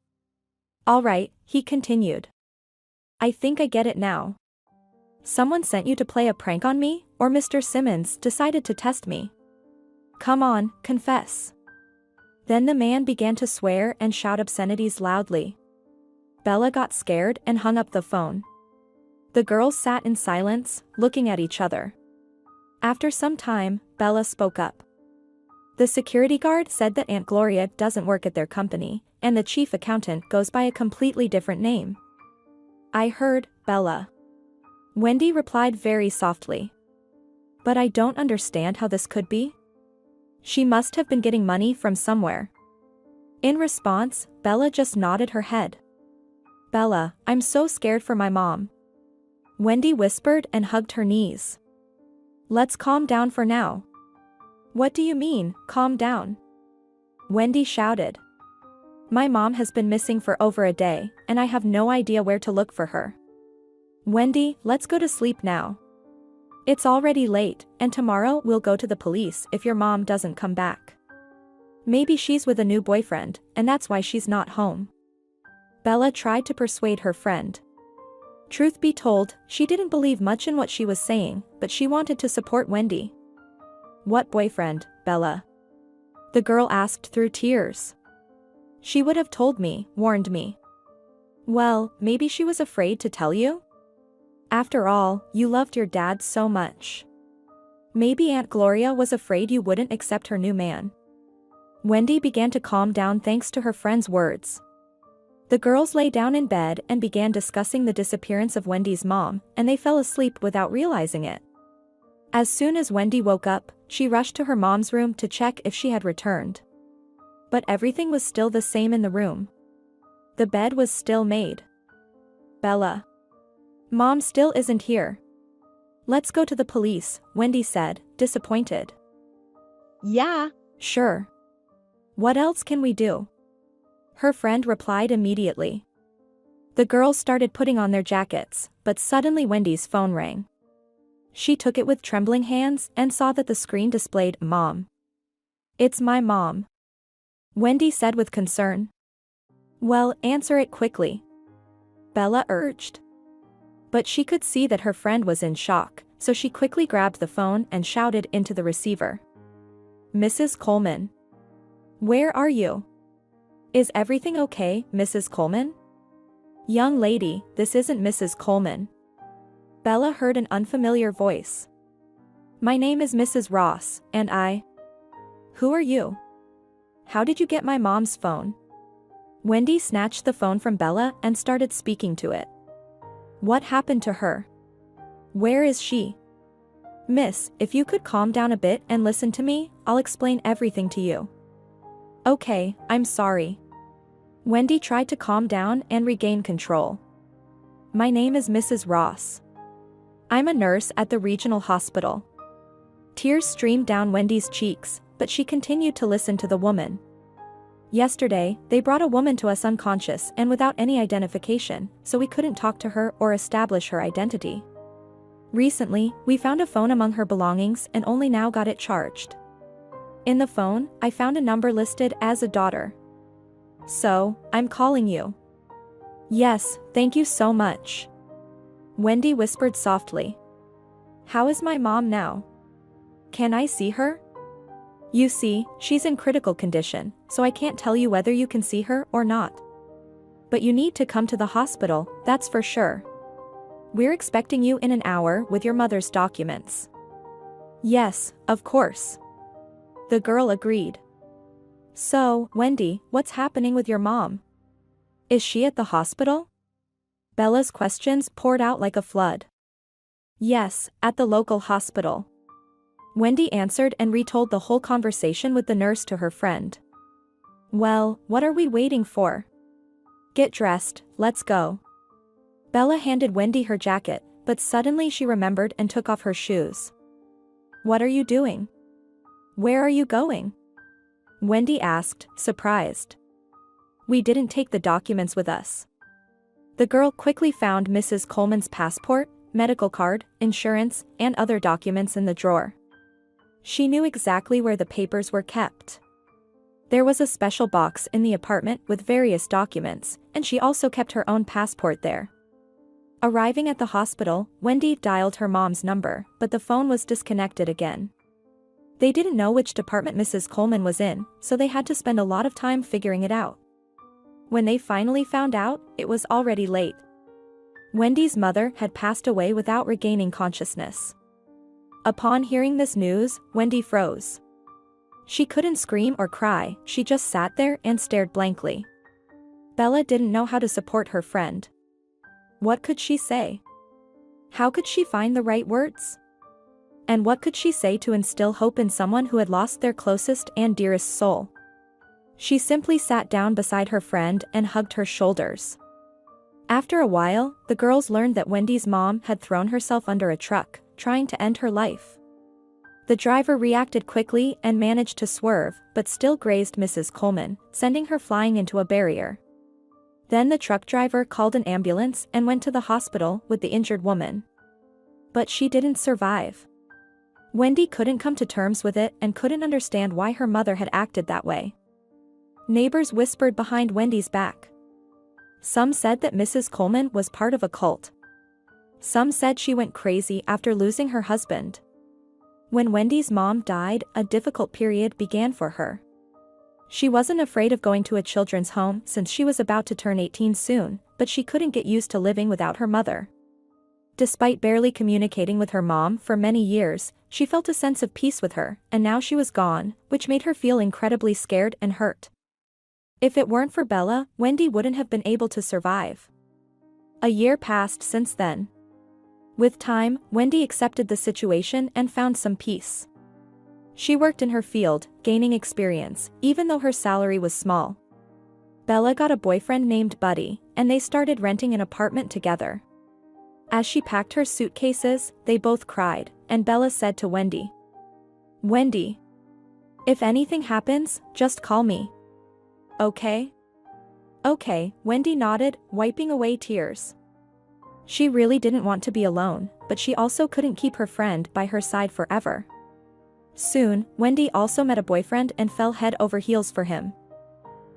"All right," he continued. "I think I get it now. Someone sent you to play a prank on me, or Mr. Simmons decided to test me? Come on, confess." Then the man began to swear and shout obscenities loudly. Bella got scared and hung up the phone. The girls sat in silence, looking at each other. After some time, Bella spoke up. "The security guard said that Aunt Gloria doesn't work at their company, and the chief accountant goes by a completely different name." "I heard, Bella." Wendy replied very softly. "But I don't understand how this could be. She must have been getting money from somewhere." In response, Bella just nodded her head. "Bella, I'm so scared for my mom." Wendy whispered and hugged her knees. "Let's calm down for now." "What do you mean, calm down?" Wendy shouted. "My mom has been missing for over a day, and I have no idea where to look for her. Wendy, let's go to sleep now. It's already late, and tomorrow we'll go to the police if your mom doesn't come back. Maybe she's with a new boyfriend, and that's why she's not home." Bella tried to persuade her friend. Truth be told, she didn't believe much in what she was saying, but she wanted to support Wendy. "What boyfriend, Bella?" the girl asked through tears. "She would have told me, warned me." "Well, maybe she was afraid to tell you? After all, you loved your dad so much. Maybe Aunt Gloria was afraid you wouldn't accept her new man." Wendy began to calm down thanks to her friend's words. The girls lay down in bed and began discussing the disappearance of Wendy's mom, and they fell asleep without realizing it. As soon as Wendy woke up, she rushed to her mom's room to check if she had returned. But everything was still the same in the room. The bed was still made. Bella. Mom still isn't here. Let's go to the police, Wendy said, disappointed. Yeah. Sure. What else can we do? Her friend replied immediately. The girls started putting on their jackets, but suddenly Wendy's phone rang. She took it with trembling hands and saw that the screen displayed Mom. It's my mom. Wendy said with concern. Well, answer it quickly. Bella urged. But she could see that her friend was in shock, so she quickly grabbed the phone and shouted into the receiver. Mrs. Coleman. Where are you? Is everything okay, Mrs. Coleman? Young lady, this isn't Mrs. Coleman. Bella heard an unfamiliar voice. My name is Mrs. Ross, and I. Who are you? How did you get my mom's phone? Wendy snatched the phone from Bella and started speaking to it. What happened to her? Where is she? Miss, if you could calm down a bit and listen to me, I'll explain everything to you. Okay, I'm sorry. Wendy tried to calm down and regain control. My name is Mrs. Ross. I'm a nurse at the regional hospital. Tears streamed down Wendy's cheeks, but she continued to listen to the woman. Yesterday, they brought a woman to us unconscious and without any identification, so we couldn't talk to her or establish her identity. Recently, we found a phone among her belongings and only now got it charged. In the phone, I found a number listed as a daughter. So, I'm calling you. Yes, thank you so much. Wendy whispered softly. How is my mom now? Can I see her? You see, she's in critical condition, so I can't tell you whether you can see her or not. But you need to come to the hospital, that's for sure. We're expecting you in an hour with your mother's documents. Yes, of course. The girl agreed. So, Wendy, what's happening with your mom? Is she at the hospital? Bella's questions poured out like a flood. Yes, at the local hospital. Wendy answered and retold the whole conversation with the nurse to her friend. Well, what are we waiting for? Get dressed, let's go. Bella handed Wendy her jacket, but suddenly she remembered and took off her shoes. What are you doing? Where are you going? Wendy asked, surprised. We didn't take the documents with us. The girl quickly found Mrs. Coleman's passport, medical card, insurance, and other documents in the drawer. She knew exactly where the papers were kept. There was a special box in the apartment with various documents, and she also kept her own passport there. Arriving at the hospital, Wendy dialed her mom's number, but the phone was disconnected again. They didn't know which department Mrs. Coleman was in, so they had to spend a lot of time figuring it out. When they finally found out, it was already late. Wendy's mother had passed away without regaining consciousness. Upon hearing this news, Wendy froze. She couldn't scream or cry, she just sat there and stared blankly. Bella didn't know how to support her friend. What could she say? How could she find the right words? And what could she say to instill hope in someone who had lost their closest and dearest soul? She simply sat down beside her friend and hugged her shoulders. After a while, the girls learned that Wendy's mom had thrown herself under a truck, trying to end her life. The driver reacted quickly and managed to swerve, but still grazed Mrs. Coleman, sending her flying into a barrier. Then the truck driver called an ambulance and went to the hospital with the injured woman. But she didn't survive. Wendy couldn't come to terms with it and couldn't understand why her mother had acted that way. Neighbors whispered behind Wendy's back. Some said that Mrs. Coleman was part of a cult. Some said she went crazy after losing her husband. When Wendy's mom died, a difficult period began for her. She wasn't afraid of going to a children's home since she was about to turn 18 soon, but she couldn't get used to living without her mother. Despite barely communicating with her mom for many years, she felt a sense of peace with her, and now she was gone, which made her feel incredibly scared and hurt. If it weren't for Bella, Wendy wouldn't have been able to survive. A year passed since then. With time, Wendy accepted the situation and found some peace. She worked in her field, gaining experience, even though her salary was small. Bella got a boyfriend named Buddy, and they started renting an apartment together. As she packed her suitcases, they both cried, and Bella said to Wendy, "Wendy, if anything happens, just call me. Okay?" "Okay," Wendy nodded, wiping away tears. She really didn't want to be alone, but she also couldn't keep her friend by her side forever. Soon, Wendy also met a boyfriend and fell head over heels for him.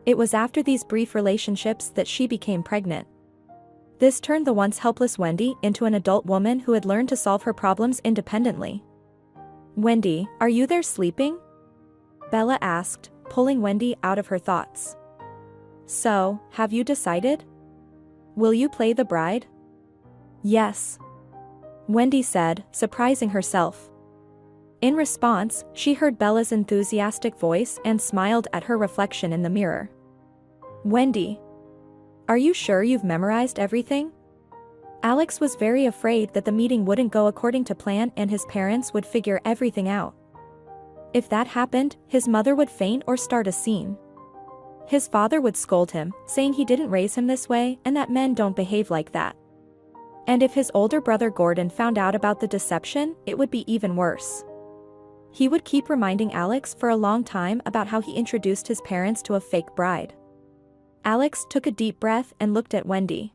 It was after these brief relationships that she became pregnant. This turned the once helpless Wendy into an adult woman who had learned to solve her problems independently. "Wendy, are you there sleeping?" Bella asked, pulling Wendy out of her thoughts. "So, have you decided? Will you play the bride?" "Yes," Wendy said, surprising herself. In response, she heard Bella's enthusiastic voice and smiled at her reflection in the mirror. "Wendy, are you sure you've memorized everything?" Alex was very afraid that the meeting wouldn't go according to plan and his parents would figure everything out. If that happened, his mother would faint or start a scene. His father would scold him, saying he didn't raise him this way and that men don't behave like that. And if his older brother Gordon found out about the deception, it would be even worse. He would keep reminding Alex for a long time about how he introduced his parents to a fake bride. Alex took a deep breath and looked at Wendy.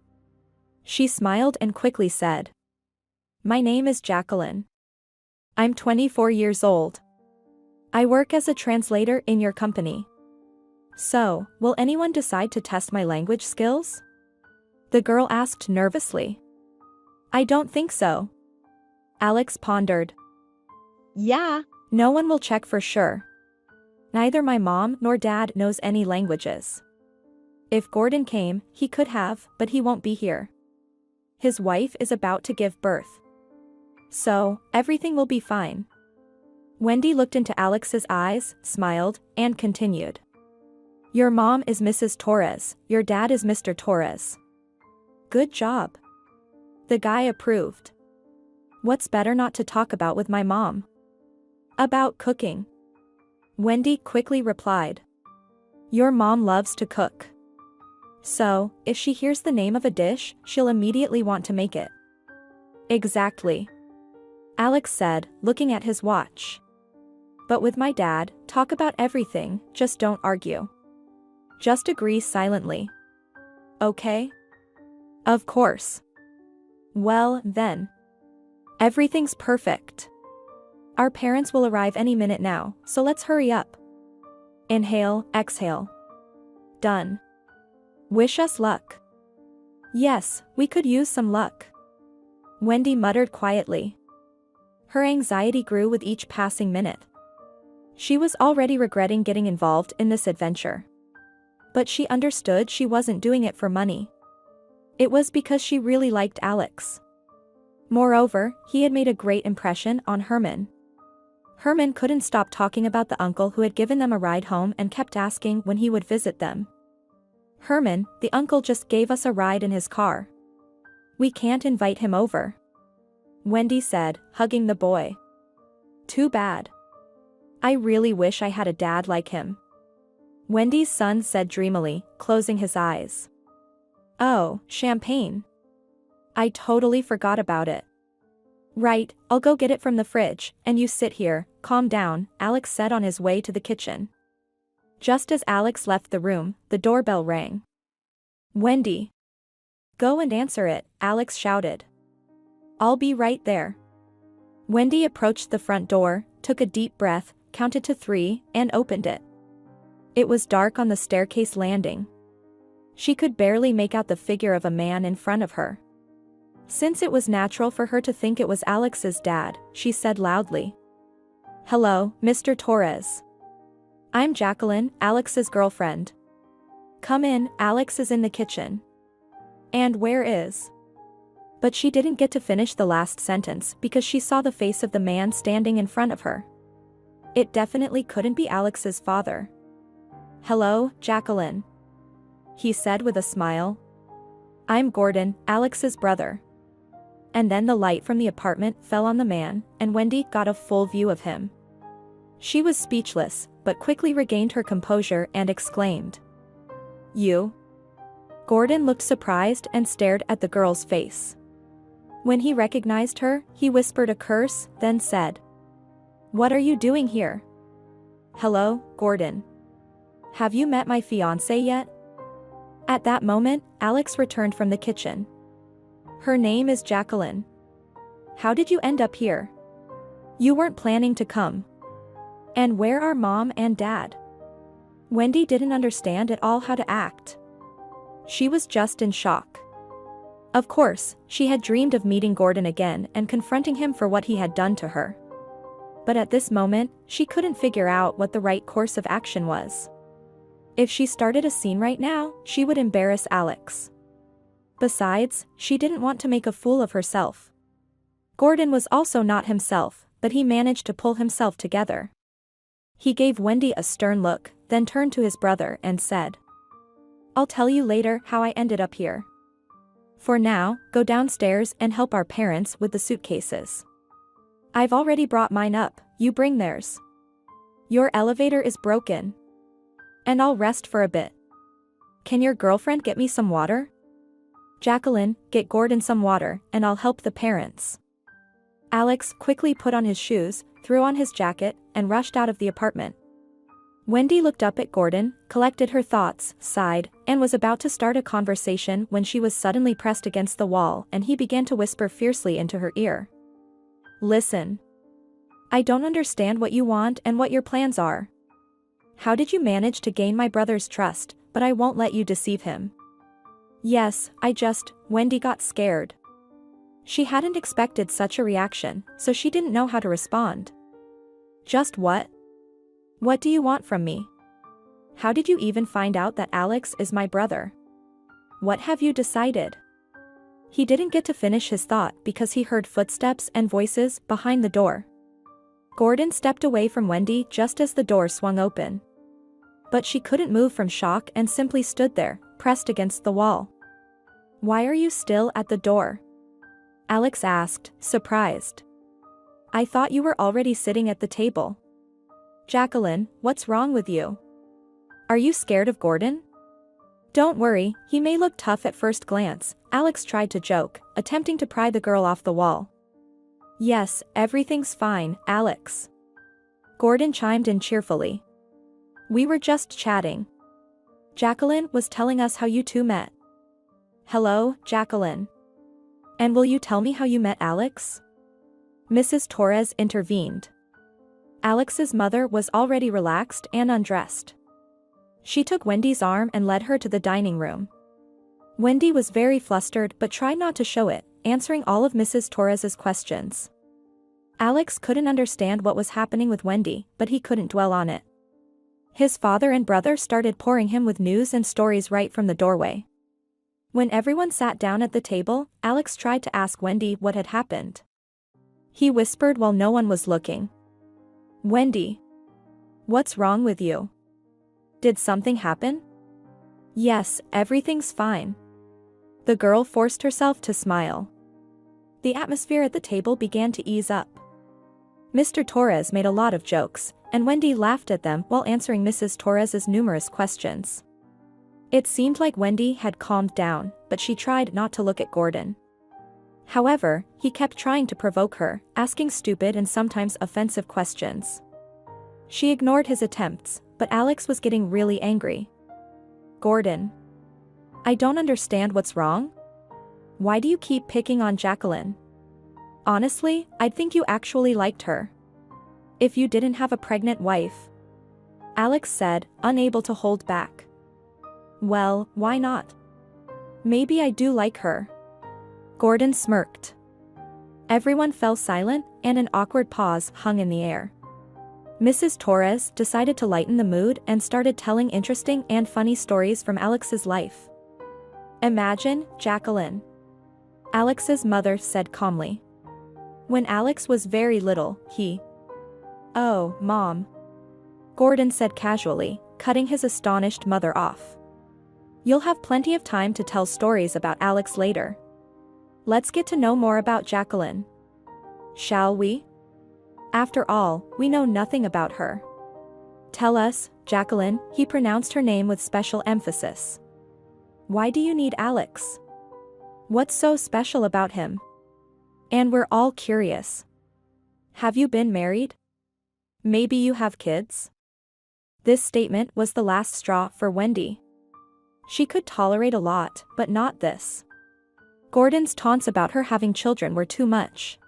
She smiled and quickly said, "My name is Jacqueline. I'm 24 years old. I work as a translator in your company. So, will anyone decide to test my language skills?" The girl asked nervously. "I don't think so." Alex pondered. Yeah, "No one will check for sure. Neither my mom nor dad knows any languages. If Gordon came, he could have, but he won't be here. His wife is about to give birth. So, everything will be fine." Wendy looked into Alex's eyes, smiled, and continued. "Your mom is Mrs. Torres, your dad is Mr. Torres. Good job." The guy approved. "What's better not to talk about with my mom?" "About cooking," Wendy quickly replied. "Your mom loves to cook. So, if she hears the name of a dish, she'll immediately want to make it." "Exactly," Alex said, looking at his watch. "But with my dad, talk about everything, just don't argue. Just agree silently. Okay?" "Of course." "Well, then. Everything's perfect. Our parents will arrive any minute now, so let's hurry up. Inhale, exhale. Done. Wish us luck." "Yes, we could use some luck," Wendy muttered quietly. Her anxiety grew with each passing minute. She was already regretting getting involved in this adventure. But she understood she wasn't doing it for money. It was because she really liked Alex. Moreover, he had made a great impression on Herman. Herman couldn't stop talking about the uncle who had given them a ride home and kept asking when he would visit them. "Herman, the uncle just gave us a ride in his car. We can't invite him over," Wendy said, hugging the boy. "Too bad. I really wish I had a dad like him," Wendy's son said dreamily, closing his eyes. "Oh, champagne. I totally forgot about it." "Right, I'll go get it from the fridge, and you sit here, calm down," Alex said on his way to the kitchen. Just as Alex left the room, the doorbell rang. "Wendy. Go and answer it," Alex shouted. "I'll be right there." Wendy approached the front door, took a deep breath, counted to 3, and opened it. It was dark on the staircase landing. She could barely make out the figure of a man in front of her. Since it was natural for her to think it was Alex's dad, she said loudly, "Hello, Mr. Torres. I'm Jacqueline, Alex's girlfriend. Come in, Alex is in the kitchen." "And where is?" But she didn't get to finish the last sentence because she saw the face of the man standing in front of her. It definitely couldn't be Alex's father. "Hello, Jacqueline," he said with a smile. "I'm Gordon, Alex's brother. and then the light from the apartment fell on the man, and Wendy got a full view of him. She was speechless, but quickly regained her composure and exclaimed, "You?" Gordon looked surprised and stared at the girl's face. When he recognized her, he whispered a curse, then said, "What are you doing here?" "Hello, Gordon. Have you met my fiancée yet?" At that moment, Alex returned from the kitchen. "Her name is Jacqueline. How did you end up here? You weren't planning to come. And where are Mom and Dad?" Wendy didn't understand at all how to act. She was just in shock. Of course, she had dreamed of meeting Gordon again and confronting him for what he had done to her. But at this moment, she couldn't figure out what the right course of action was. If she started a scene right now, she would embarrass Alex. Besides, she didn't want to make a fool of herself. Gordon was also not himself, but he managed to pull himself together. He gave Wendy a stern look, then turned to his brother and said, "I'll tell you later how I ended up here. For now, go downstairs and help our parents with the suitcases. I've already brought mine up, you bring theirs. Your elevator is broken. And I'll rest for a bit. Can your girlfriend get me some water? Jacqueline, get Gordon some water, and I'll help the parents." Alex quickly put on his shoes, threw on his jacket, and rushed out of the apartment. Wendy looked up at Gordon, collected her thoughts, sighed, and was about to start a conversation when she was suddenly pressed against the wall and he began to whisper fiercely into her ear. "Listen. I don't understand what you want and what your plans are. How did you manage to gain my brother's trust, but I won't let you deceive him." "Yes, Wendy got scared. She hadn't expected such a reaction, so she didn't know how to respond. Just what? What do you want from me? How did you even find out that Alex is my brother? What have you decided?" He didn't get to finish his thought because he heard footsteps and voices behind the door. Gordon stepped away from Wendy just as the door swung open. But she couldn't move from shock and simply stood there, pressed against the wall. "Why are you still at the door?" Alex asked, surprised. "I thought you were already sitting at the table." "Jacqueline, what's wrong with you? Are you scared of Gordon?" "Don't worry, he may look tough at first glance," Alex tried to joke, attempting to pry the girl off the wall. "Yes, everything's fine, Alex." Gordon chimed in cheerfully. "We were just chatting. Jacqueline was telling us how you two met." "Hello, Jacqueline. And will you tell me how you met Alex?" Mrs. Torres intervened. Alex's mother was already relaxed and undressed. She took Wendy's arm and led her to the dining room. Wendy was very flustered but tried not to show it, answering all of Mrs. Torres's questions. Alex couldn't understand what was happening with Wendy, but he couldn't dwell on it. His father and brother started pouring him with news and stories right from the doorway. When everyone sat down at the table, Alex tried to ask Wendy what had happened. He whispered while no one was looking. "Wendy. What's wrong with you? Did something happen?" "Yes, everything's fine." The girl forced herself to smile. The atmosphere at the table began to ease up. Mr. Torres made a lot of jokes, and Wendy laughed at them while answering Mrs. Torres's numerous questions. It seemed like Wendy had calmed down, but she tried not to look at Gordon. However, he kept trying to provoke her, asking stupid and sometimes offensive questions. She ignored his attempts, but Alex was getting really angry. "Gordon. I don't understand what's wrong. Why do you keep picking on Jacqueline? Honestly, I'd think you actually liked her. If you didn't have a pregnant wife." Alex said, unable to hold back. "Well, why not? Maybe I do like her." Gordon smirked. Everyone fell silent, and an awkward pause hung in the air. Mrs. Torres decided to lighten the mood and started telling interesting and funny stories from Alex's life. "Imagine, Jacqueline," Alex's mother said calmly. "When Alex was very little, he—" "Oh, Mom," Gordon said casually, cutting his astonished mother off. "You'll have plenty of time to tell stories about Alex later. Let's get to know more about Jacqueline. Shall we? After all, we know nothing about her. Tell us, Jacqueline, he pronounced her name with special emphasis. Why do you need Alex? What's so special about him? And we're all curious. Have you been married? Maybe you have kids? This statement was the last straw for Wendy. She could tolerate a lot, but not this. Gordon's taunts about her having children were too much.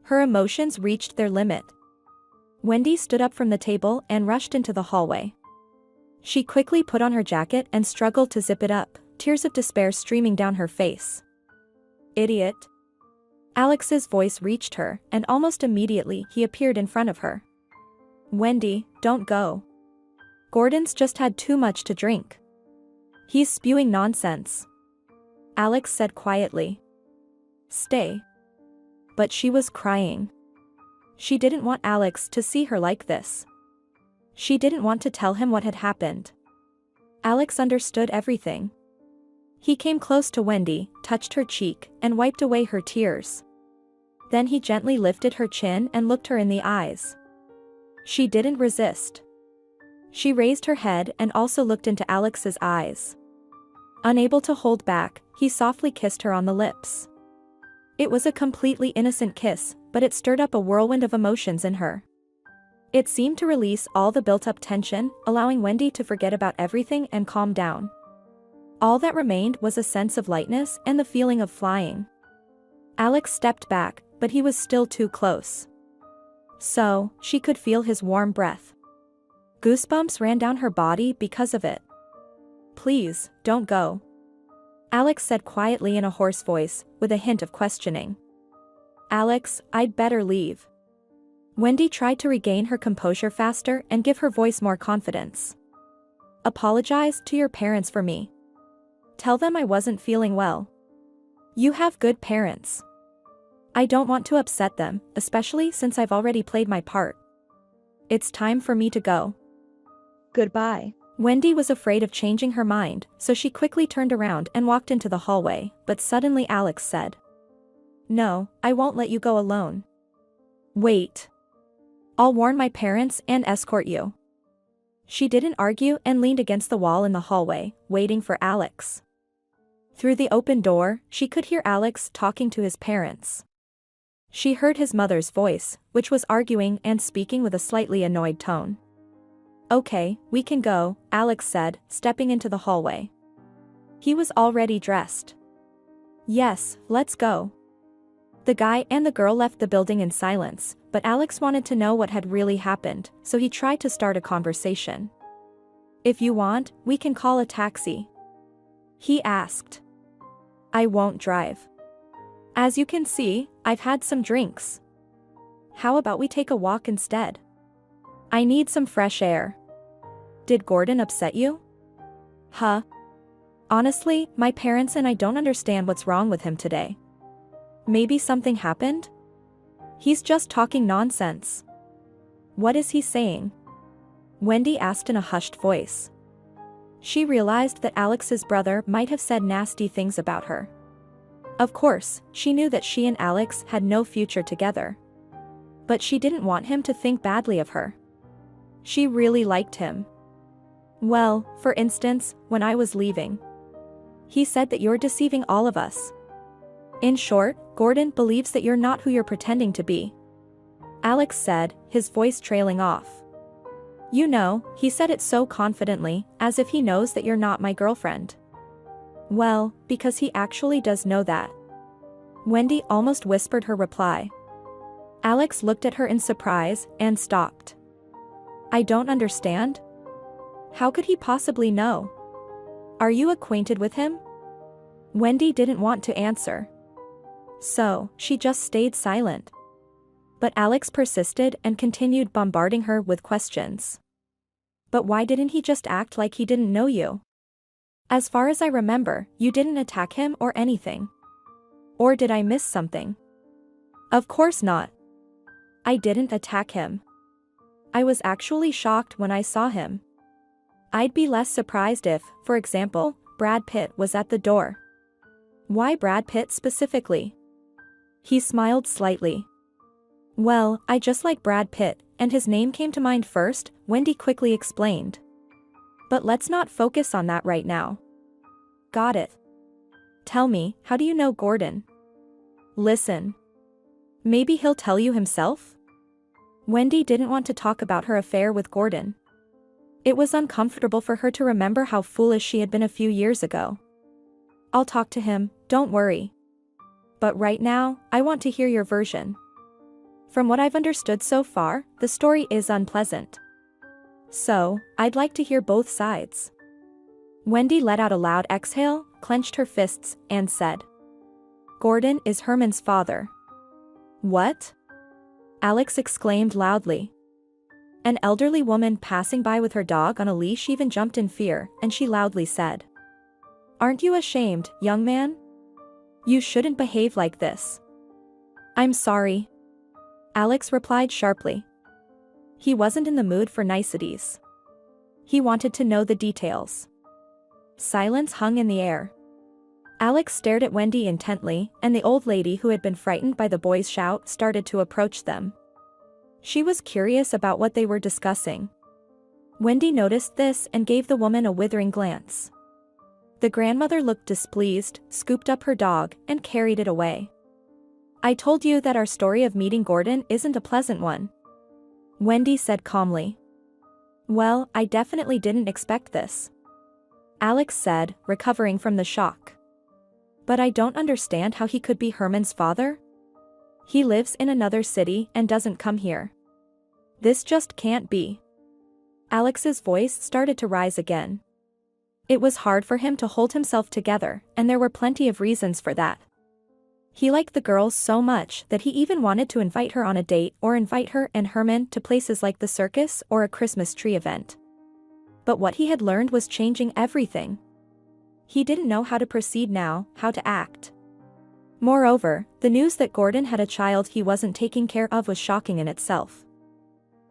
Her emotions reached their limit. Wendy stood up from the table and rushed into the hallway. She quickly put on her jacket and struggled to zip it up, tears of despair streaming down her face. Idiot. Alex's voice reached her, and almost immediately he appeared in front of her. Wendy, don't go. Gordon's just had too much to drink. He's spewing nonsense. Alex said quietly. Stay. But she was crying. She didn't want Alex to see her like this. She didn't want to tell him what had happened. Alex understood everything. He came close to Wendy, touched her cheek, and wiped away her tears. Then he gently lifted her chin and looked her in the eyes. She didn't resist. She raised her head and also looked into Alex's eyes. Unable to hold back, he softly kissed her on the lips. It was a completely innocent kiss, but it stirred up a whirlwind of emotions in her. It seemed to release all the built-up tension, allowing Wendy to forget about everything and calm down. All that remained was a sense of lightness and the feeling of flying. Alex stepped back, but he was still too close. So, she could feel his warm breath. Goosebumps ran down her body because of it. Please, don't go. Alex said quietly in a hoarse voice, with a hint of questioning. Alex, I'd better leave. Wendy tried to regain her composure faster and give her voice more confidence. Apologize to your parents for me. Tell them I wasn't feeling well. You have good parents. I don't want to upset them, especially since I've already played my part. It's time for me to go. Goodbye. Wendy was afraid of changing her mind, so she quickly turned around and walked into the hallway, but suddenly Alex said. No, I won't let you go alone. Wait. I'll warn my parents and escort you. She didn't argue and leaned against the wall in the hallway, waiting for Alex. Through the open door, she could hear Alex talking to his parents. She heard his mother's voice, which was arguing and speaking with a slightly annoyed tone. Okay, we can go, Alex said, stepping into the hallway. He was already dressed. Yes, let's go. The guy and the girl left the building in silence, but Alex wanted to know what had really happened, so he tried to start a conversation. If you want, we can call a taxi. He asked. I won't drive. As you can see, I've had some drinks. How about we take a walk instead? I need some fresh air. Did Gordon upset you? Huh? Honestly, my parents and I don't understand what's wrong with him today. Maybe something happened? He's just talking nonsense. What is he saying? Wendy asked in a hushed voice. She realized that Alex's brother might have said nasty things about her. Of course, she knew that she and Alex had no future together. But she didn't want him to think badly of her. She really liked him. Well, for instance, when I was leaving. He said that you're deceiving all of us. In short, Gordon believes that you're not who you're pretending to be. Alex said, his voice trailing off. You know, he said it so confidently, as if he knows that you're not my girlfriend. Well, because he actually does know that. Wendy almost whispered her reply. Alex looked at her in surprise and stopped. I don't understand. How could he possibly know? Are you acquainted with him? Wendy didn't want to answer. So, she just stayed silent. But Alex persisted and continued bombarding her with questions. But why didn't he just act like he didn't know you? As far as I remember, you didn't attack him or anything. Or did I miss something? Of course not. I didn't attack him. I was actually shocked when I saw him. I'd be less surprised if, for example, Brad Pitt was at the door. Why Brad Pitt specifically? He smiled slightly. Well, I just like Brad Pitt, and his name came to mind first, Wendy quickly explained. But let's not focus on that right now. Got it. Tell me, how do you know Gordon? Listen. Maybe he'll tell you himself? Wendy didn't want to talk about her affair with Gordon. It was uncomfortable for her to remember how foolish she had been a few years ago. I'll talk to him, don't worry. But right now, I want to hear your version. From what I've understood so far, the story is unpleasant. So, I'd like to hear both sides. Wendy let out a loud exhale, clenched her fists, and said, Gordon is Herman's father. What? Alex exclaimed loudly. An elderly woman passing by with her dog on a leash even jumped in fear, and she loudly said, Aren't you ashamed, young man? You shouldn't behave like this. I'm sorry. Alex replied sharply. He wasn't in the mood for niceties. He wanted to know the details. Silence hung in the air. Alex stared at Wendy intently, and the old lady who had been frightened by the boy's shout started to approach them. She was curious about what they were discussing. Wendy noticed this and gave the woman a withering glance. The grandmother looked displeased, scooped up her dog, and carried it away. I told you that our story of meeting Gordon isn't a pleasant one. Wendy said calmly. Well, I definitely didn't expect this. Alex said, recovering from the shock. But I don't understand how he could be Herman's father. He lives in another city and doesn't come here. This just can't be. Alex's voice started to rise again. It was hard for him to hold himself together, and there were plenty of reasons for that. He liked the girl so much that he even wanted to invite her on a date or invite her and Herman to places like the circus or a Christmas tree event. But what he had learned was changing everything. He didn't know how to proceed now, how to act. Moreover, the news that Gordon had a child he wasn't taking care of was shocking in itself.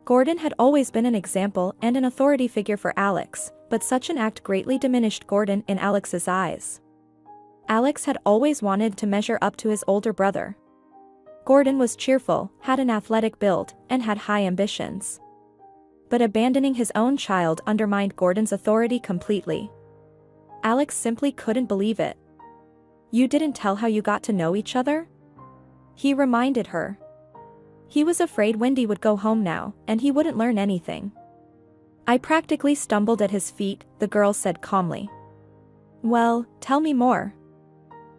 Gordon had always been an example and an authority figure for Alex, but such an act greatly diminished Gordon in Alex's eyes. Alex had always wanted to measure up to his older brother. Gordon was cheerful, had an athletic build, and had high ambitions. But abandoning his own child undermined Gordon's authority completely. Alex simply couldn't believe it. You didn't tell how you got to know each other? He reminded her. He was afraid Wendy would go home now, and he wouldn't learn anything. I practically stumbled at his feet, the girl said calmly. Well, tell me more.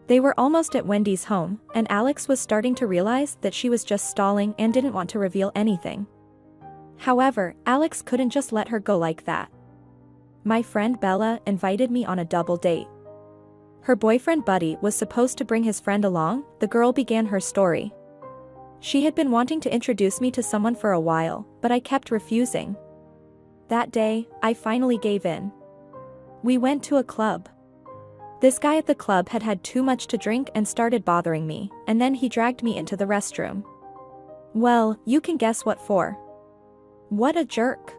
They were almost at Wendy's home, and Alex was starting to realize that she was just stalling and didn't want to reveal anything. However, Alex couldn't just let her go like that. My friend Bella invited me on a double date. Her boyfriend Buddy was supposed to bring his friend along, the girl began her story. She had been wanting to introduce me to someone for a while, but I kept refusing. That day, I finally gave in. We went to a club. This guy at the club had had too much to drink and started bothering me, and then he dragged me into the restroom. Well, you can guess what for. What a jerk.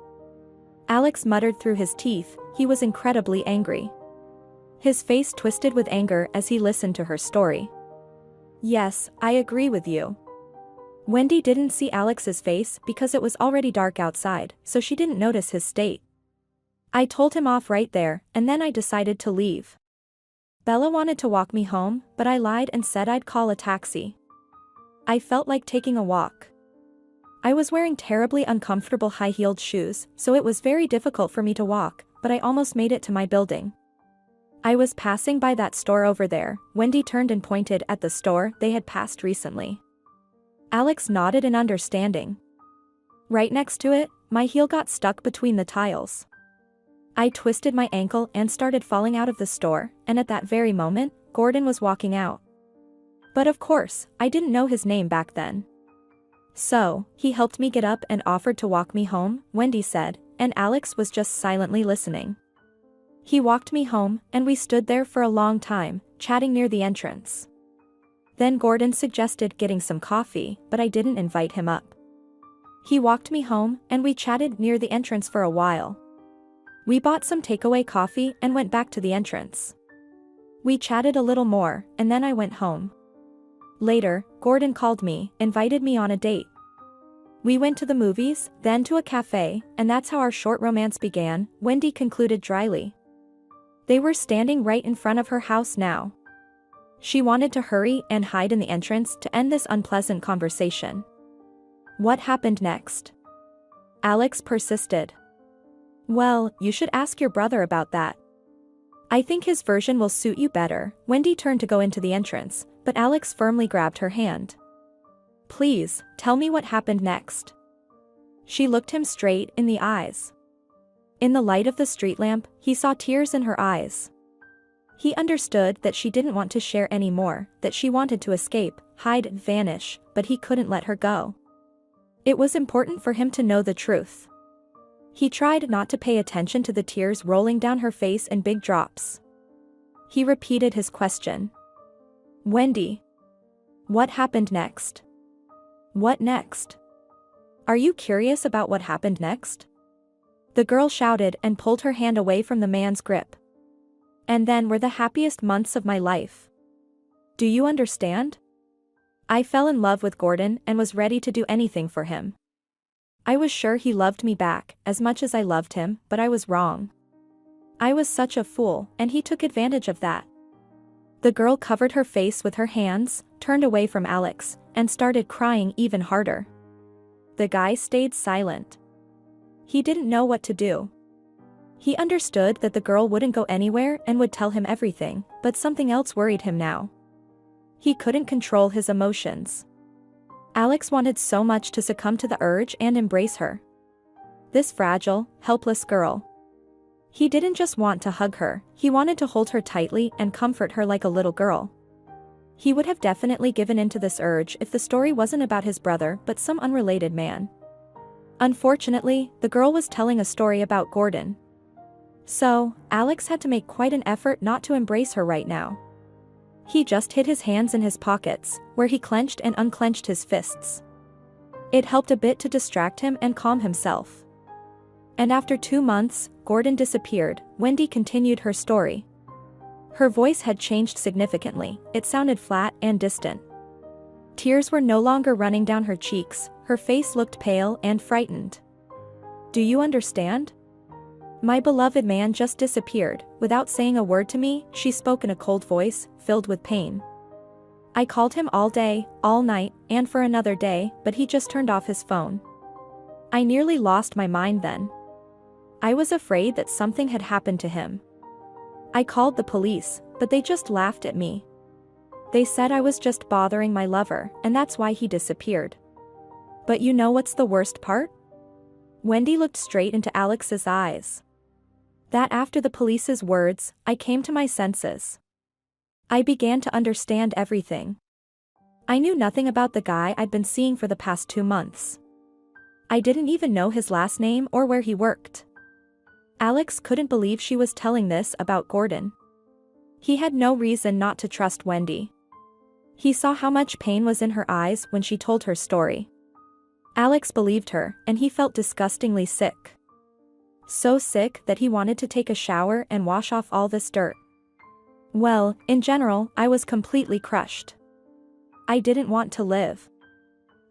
Alex muttered through his teeth, he was incredibly angry. His face twisted with anger as he listened to her story. Yes, I agree with you. Wendy didn't see Alex's face because it was already dark outside, so she didn't notice his state. I told him off right there, and then I decided to leave. Bella wanted to walk me home, but I lied and said I'd call a taxi. I felt like taking a walk. I was wearing terribly uncomfortable high-heeled shoes, so it was very difficult for me to walk, but I almost made it to my building. I was passing by that store over there. Wendy turned and pointed at the store they had passed recently. Alex nodded in understanding. Right next to it, my heel got stuck between the tiles. I twisted my ankle and started falling out of the store, and at that very moment, Gordon was walking out. But of course, I didn't know his name back then. So, he helped me get up and offered to walk me home, Wendy said, and Alex was just silently listening. He walked me home, and we stood there for a long time, chatting near the entrance. Then Gordon suggested getting some coffee, but I didn't invite him up. He walked me home, and we chatted near the entrance for a while. We bought some takeaway coffee and went back to the entrance. We chatted a little more, and then I went home. Later, Gordon called me, invited me on a date. We went to the movies, then to a cafe, and that's how our short romance began, Wendy concluded dryly. They were standing right in front of her house now. She wanted to hurry and hide in the entrance to end this unpleasant conversation. What happened next? Alex persisted. Well, you should ask your brother about that. I think his version will suit you better. Wendy turned to go into the entrance, but Alex firmly grabbed her hand. Please, tell me what happened next. She looked him straight in the eyes. In the light of the street lamp, he saw tears in her eyes. He understood that she didn't want to share anymore, that she wanted to escape, hide and vanish, but he couldn't let her go. It was important for him to know the truth. He tried not to pay attention to the tears rolling down her face in big drops. He repeated his question. Wendy. What happened next? What next? Are you curious about what happened next? The girl shouted and pulled her hand away from the man's grip. And then were the happiest months of my life. Do you understand? I fell in love with Gordon and was ready to do anything for him. I was sure he loved me back, as much as I loved him, but I was wrong. I was such a fool, and he took advantage of that. The girl covered her face with her hands, turned away from Alex, and started crying even harder. The guy stayed silent. He didn't know what to do. He understood that the girl wouldn't go anywhere and would tell him everything, but something else worried him now. He couldn't control his emotions. Alex wanted so much to succumb to the urge and embrace her. This fragile, helpless girl. He didn't just want to hug her, he wanted to hold her tightly and comfort her like a little girl. He would have definitely given in to this urge if the story wasn't about his brother but some unrelated man. Unfortunately, the girl was telling a story about Gordon. So, Alex had to make quite an effort not to embrace her right now. He just hid his hands in his pockets, where he clenched and unclenched his fists. It helped a bit to distract him and calm himself. And after 2 months, Gordon disappeared. Wendy continued her story. Her voice had changed significantly, it sounded flat and distant. Tears were no longer running down her cheeks, her face looked pale and frightened. Do you understand? My beloved man just disappeared. Without saying a word to me, she spoke in a cold voice, filled with pain. I called him all day, all night, and for another day, but he just turned off his phone. I nearly lost my mind then. I was afraid that something had happened to him. I called the police, but they just laughed at me. They said I was just bothering my lover, and that's why he disappeared. But you know what's the worst part? Wendy looked straight into Alex's eyes. That after the police's words, I came to my senses. I began to understand everything. I knew nothing about the guy I'd been seeing for the past 2 months. I didn't even know his last name or where he worked. Alex couldn't believe she was telling this about Gordon. He had no reason not to trust Wendy. He saw how much pain was in her eyes when she told her story. Alex believed her, and he felt disgustingly sick. So sick that he wanted to take a shower and wash off all this dirt. Well, in general, I was completely crushed. I didn't want to live.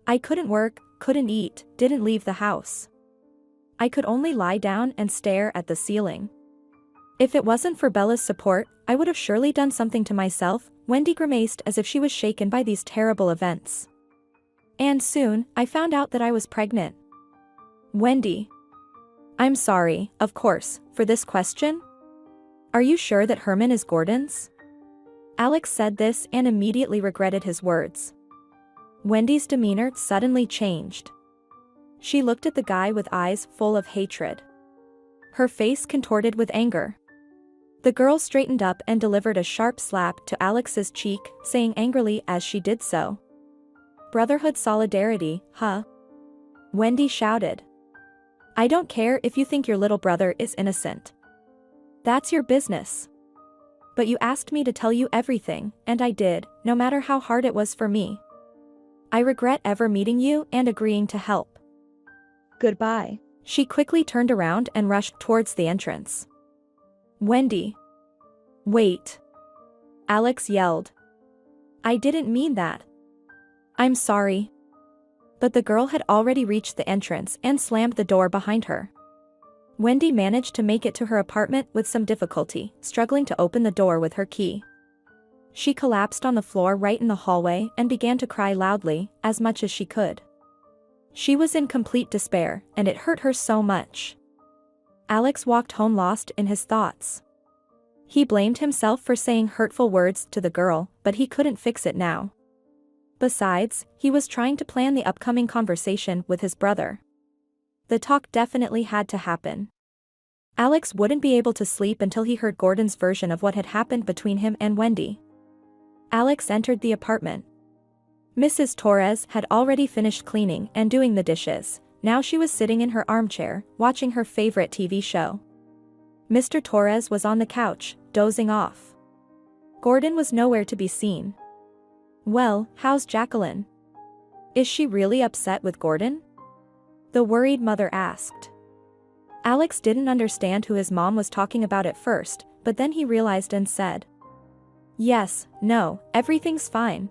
I couldn't work, couldn't eat, didn't leave the house. I could only lie down and stare at the ceiling. If it wasn't for Bella's support, I would have surely done something to myself. Wendy grimaced as if she was shaken by these terrible events. And soon, I found out that I was pregnant. Wendy. I'm sorry, of course, for this question. Are you sure that Herman is Gordon's? Alex said this and immediately regretted his words. Wendy's demeanor suddenly changed. She looked at the guy with eyes full of hatred. Her face contorted with anger. The girl straightened up and delivered a sharp slap to Alex's cheek, saying angrily as she did so. Brotherhood solidarity, huh? Wendy shouted. I don't care if you think your little brother is innocent. That's your business. But you asked me to tell you everything, and I did, no matter how hard it was for me. I regret ever meeting you and agreeing to help. Goodbye. She quickly turned around and rushed towards the entrance. Wendy. Wait. Alex yelled. I didn't mean that. I'm sorry. But the girl had already reached the entrance and slammed the door behind her. Wendy managed to make it to her apartment with some difficulty, struggling to open the door with her key. She collapsed on the floor right in the hallway and began to cry loudly, as much as she could. She was in complete despair, and it hurt her so much. Alex walked home lost in his thoughts. He blamed himself for saying hurtful words to the girl, but he couldn't fix it now. Besides, he was trying to plan the upcoming conversation with his brother. The talk definitely had to happen. Alex wouldn't be able to sleep until he heard Gordon's version of what had happened between him and Wendy. Alex entered the apartment. Mrs. Torres had already finished cleaning and doing the dishes. Now she was sitting in her armchair, watching her favorite TV show. Mr. Torres was on the couch, dozing off. Gordon was nowhere to be seen. Well, how's Jacqueline? Is she really upset with Gordon? The worried mother asked. Alex didn't understand who his mom was talking about at first, but then he realized and said, Yes, no, everything's fine.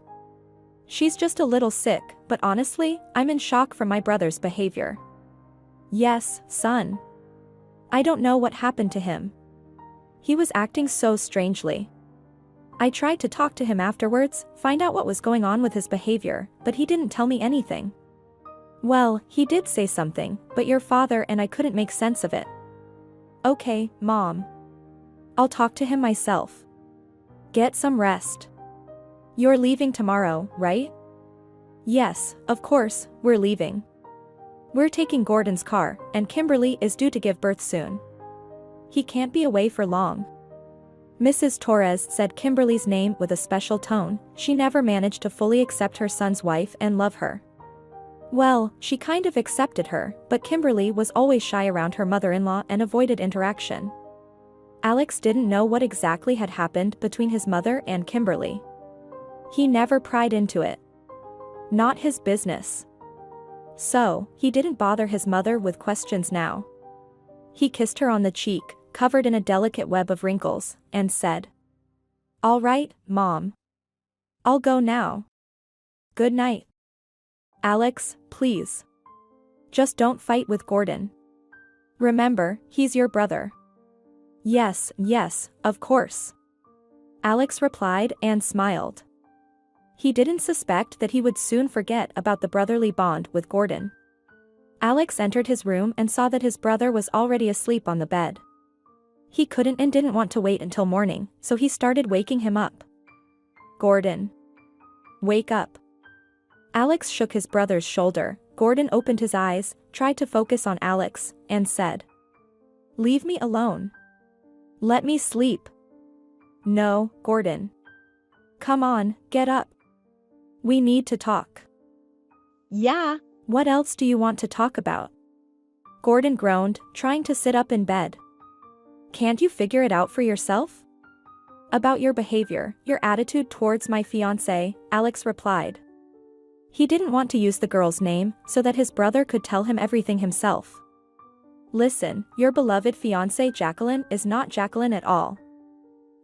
She's just a little sick, but honestly, I'm in shock from my brother's behavior. Yes, son. I don't know what happened to him. He was acting so strangely. I tried to talk to him afterwards, find out what was going on with his behavior, but he didn't tell me anything. Well, he did say something, but your father and I couldn't make sense of it. Okay, Mom. I'll talk to him myself. Get some rest. You're leaving tomorrow, right? Yes, of course, we're leaving. We're taking Gordon's car, and Kimberly is due to give birth soon. He can't be away for long. Mrs. Torres said Kimberly's name with a special tone. She never managed to fully accept her son's wife and love her. Well, she kind of accepted her, but Kimberly was always shy around her mother-in-law and avoided interaction. Alex didn't know what exactly had happened between his mother and Kimberly. He never pried into it. Not his business. So, he didn't bother his mother with questions now. He kissed her on the cheek, covered in a delicate web of wrinkles, and said, All right, Mom. I'll go now. Good night. Alex, please. Just don't fight with Gordon. Remember, he's your brother. Yes, of course. Alex replied and smiled. He didn't suspect that he would soon forget about the brotherly bond with Gordon. Alex entered his room and saw that his brother was already asleep on the bed. He couldn't and didn't want to wait until morning, so he started waking him up. Gordon. Wake up. Alex shook his brother's shoulder. Gordon opened his eyes, tried to focus on Alex, and said, Leave me alone. Let me sleep. No, Gordon. Come on, get up. We need to talk. Yeah. What else do you want to talk about? Gordon groaned, trying to sit up in bed. Can't you figure it out for yourself? About your behavior, your attitude towards my fiancé, Alex replied. He didn't want to use the girl's name, so that his brother could tell him everything himself. Listen, your beloved fiancée Jacqueline is not Jacqueline at all.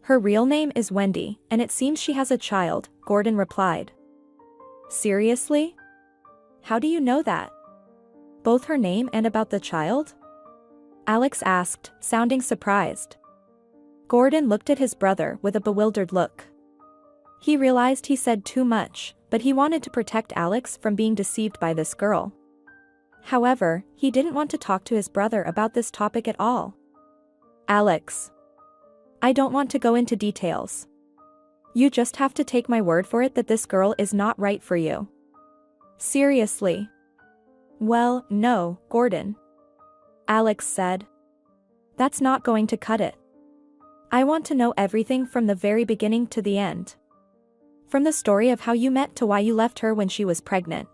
Her real name is Wendy, and it seems she has a child, Gordon replied. Seriously? How do you know that? Both her name and about the child? Alex asked, sounding surprised. Gordon looked at his brother with a bewildered look. He realized he said too much, but he wanted to protect Alex from being deceived by this girl. However, he didn't want to talk to his brother about this topic at all. Alex. I don't want to go into details. You just have to take my word for it that this girl is not right for you. Seriously. Well, no, Gordon. Alex said. That's not going to cut it. I want to know everything from the very beginning to the end. From the story of how you met to why you left her when she was pregnant.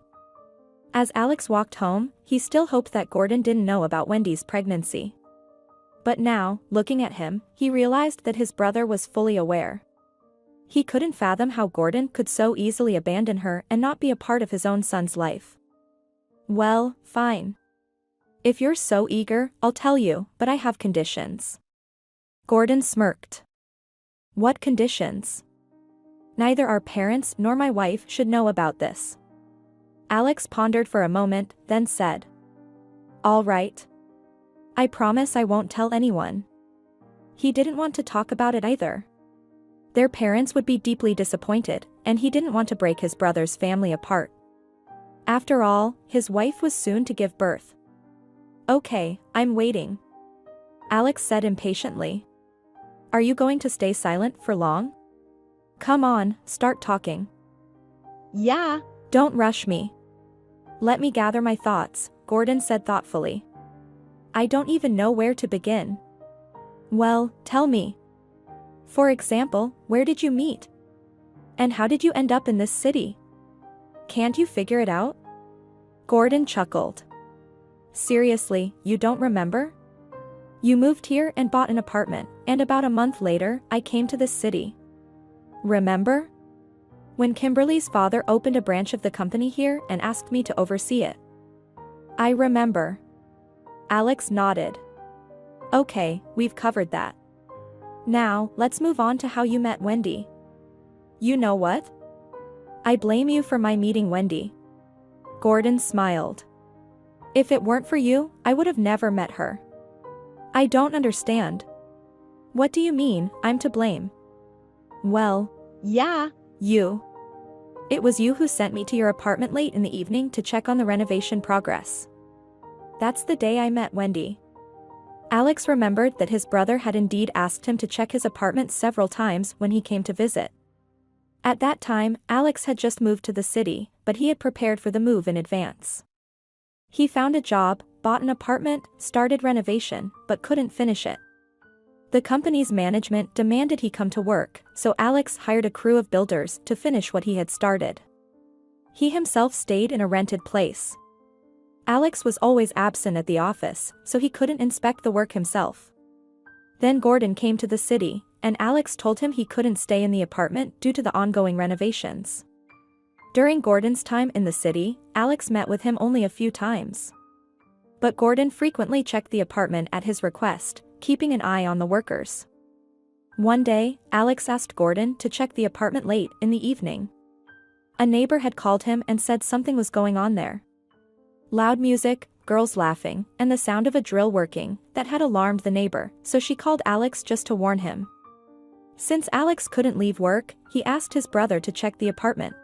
As Alex walked home, he still hoped that Gordon didn't know about Wendy's pregnancy. But now, looking at him, he realized that his brother was fully aware. He couldn't fathom how Gordon could so easily abandon her and not be a part of his own son's life. Well, fine. If you're so eager, I'll tell you, but I have conditions. Gordon smirked. What conditions? Neither our parents nor my wife should know about this. Alex pondered for a moment, then said, "All right. I promise I won't tell anyone." He didn't want to talk about it either. Their parents would be deeply disappointed, and he didn't want to break his brother's family apart. After all, his wife was soon to give birth. "Okay, I'm waiting," Alex said impatiently. "Are you going to stay silent for long? Come on, start talking." Yeah, "Don't rush me. Let me gather my thoughts," Gordon said thoughtfully. "I don't even know where to begin." "Well, tell me. For example, where did you meet? And how did you end up in this city? Can't you figure it out?" Gordon chuckled. "Seriously, you don't remember? You moved here and bought an apartment, and about a month later, I came to this city. Remember? When Kimberly's father opened a branch of the company here and asked me to oversee it." "I remember." Alex nodded. "Okay, we've covered that. Now, let's move on to how you met Wendy." "You know what? I blame you for my meeting Wendy." Gordon smiled. "If it weren't for you, I would have never met her." "I don't understand. What do you mean, I'm to blame?" "Well, yeah, you. It was you who sent me to your apartment late in the evening to check on the renovation progress. That's the day I met Wendy." Alex remembered that his brother had indeed asked him to check his apartment several times when he came to visit. At that time, Alex had just moved to the city, but he had prepared for the move in advance. He found a job, bought an apartment, started renovation, but couldn't finish it. The company's management demanded he come to work, so Alex hired a crew of builders to finish what he had started. He himself stayed in a rented place. Alex was always absent at the office, so he couldn't inspect the work himself. Then Gordon came to the city, and Alex told him he couldn't stay in the apartment due to the ongoing renovations. During Gordon's time in the city, Alex met with him only a few times. But Gordon frequently checked the apartment at his request, keeping an eye on the workers. One day, Alex asked Gordon to check the apartment late in the evening. A neighbor had called him and said something was going on there. Loud music, girls laughing, and the sound of a drill working, that had alarmed the neighbor, so she called Alex just to warn him. Since Alex couldn't leave work, he asked his brother to check the apartment.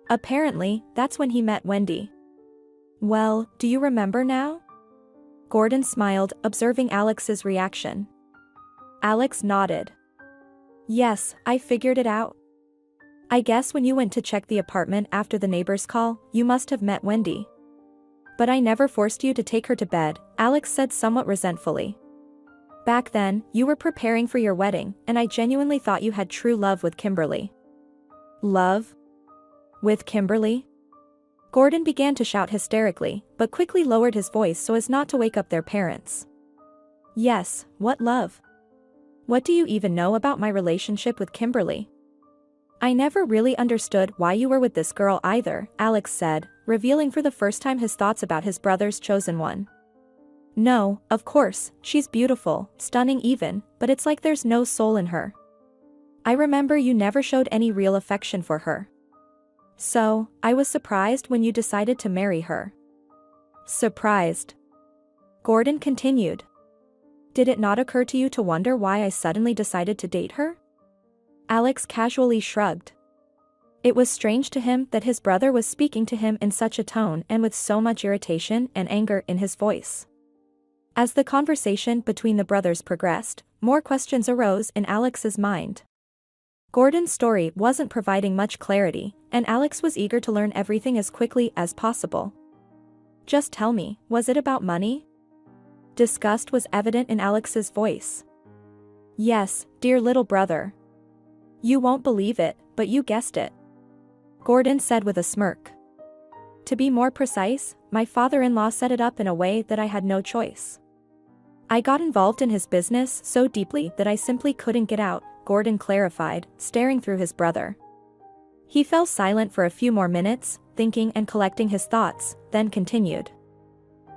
Apparently, that's when he met Wendy. "Well, do you remember now?" Gordon smiled, observing Alex's reaction. Alex nodded. "Yes, I figured it out. I guess when you went to check the apartment after the neighbor's call, you must have met Wendy. But I never forced you to take her to bed," Alex said somewhat resentfully. "Back then, you were preparing for your wedding, and I genuinely thought you had true love with Kimberly." "Love? With Kimberly?" Gordon began to shout hysterically, but quickly lowered his voice so as not to wake up their parents. "Yes, what love? What do you even know about my relationship with Kimberly? I never really understood why you were with this girl either," Alex said, revealing for the first time his thoughts about his brother's chosen one. "No, of course, she's beautiful, stunning even, but it's like there's no soul in her. I remember you never showed any real affection for her. So, I was surprised when you decided to marry her." "Surprised?" Gordon continued. "Did it not occur to you to wonder why I suddenly decided to date her?" Alex casually shrugged. It was strange to him that his brother was speaking to him in such a tone and with so much irritation and anger in his voice. As the conversation between the brothers progressed, more questions arose in Alex's mind. Gordon's story wasn't providing much clarity, and Alex was eager to learn everything as quickly as possible. "Just tell me, was it about money?" Disgust was evident in Alex's voice. "Yes, dear little brother. You won't believe it, but you guessed it," Gordon said with a smirk. "To be more precise, my father-in-law set it up in a way that I had no choice. I got involved in his business so deeply that I simply couldn't get out," Gordon clarified, staring through his brother. He fell silent for a few more minutes, thinking and collecting his thoughts, then continued.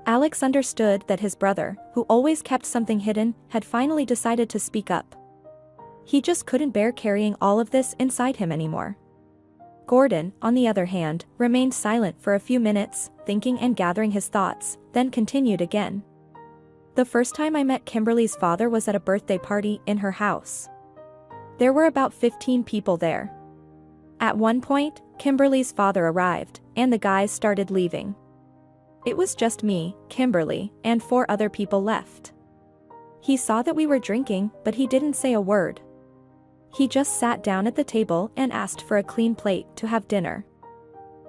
Alex understood that his brother, who always kept something hidden, had finally decided to speak up. He just couldn't bear carrying all of this inside him anymore. Gordon, on the other hand, remained silent for a few minutes, thinking and gathering his thoughts, then continued again. The first time I met Kimberly's father was at a birthday party in her house. There were about 15 people there. At one point, Kimberly's father arrived, and the guys started leaving. It was just me, Kimberly, and 4 other people left. He saw that we were drinking, but he didn't say a word. He just sat down at the table and asked for a clean plate to have dinner.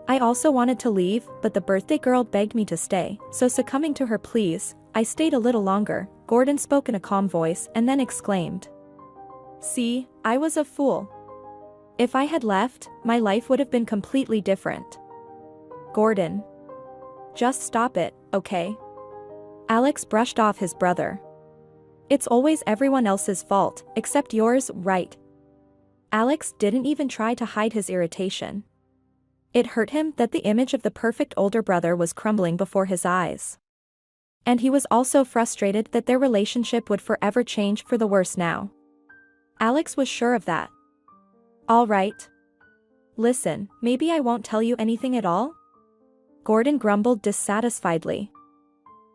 I also wanted to leave, but the birthday girl begged me to stay, so succumbing to her pleas, I stayed a little longer. Gordon spoke in a calm voice and then exclaimed, "See, I was a fool. If I had left, my life would have been completely different." Gordon. Just stop it, okay? Alex brushed off his brother. It's always everyone else's fault, except yours, right? Alex didn't even try to hide his irritation. It hurt him that the image of the perfect older brother was crumbling before his eyes. And he was also frustrated that their relationship would forever change for the worse now. Alex was sure of that. All right. Listen, maybe I won't tell you anything at all? Gordon grumbled dissatisfiedly.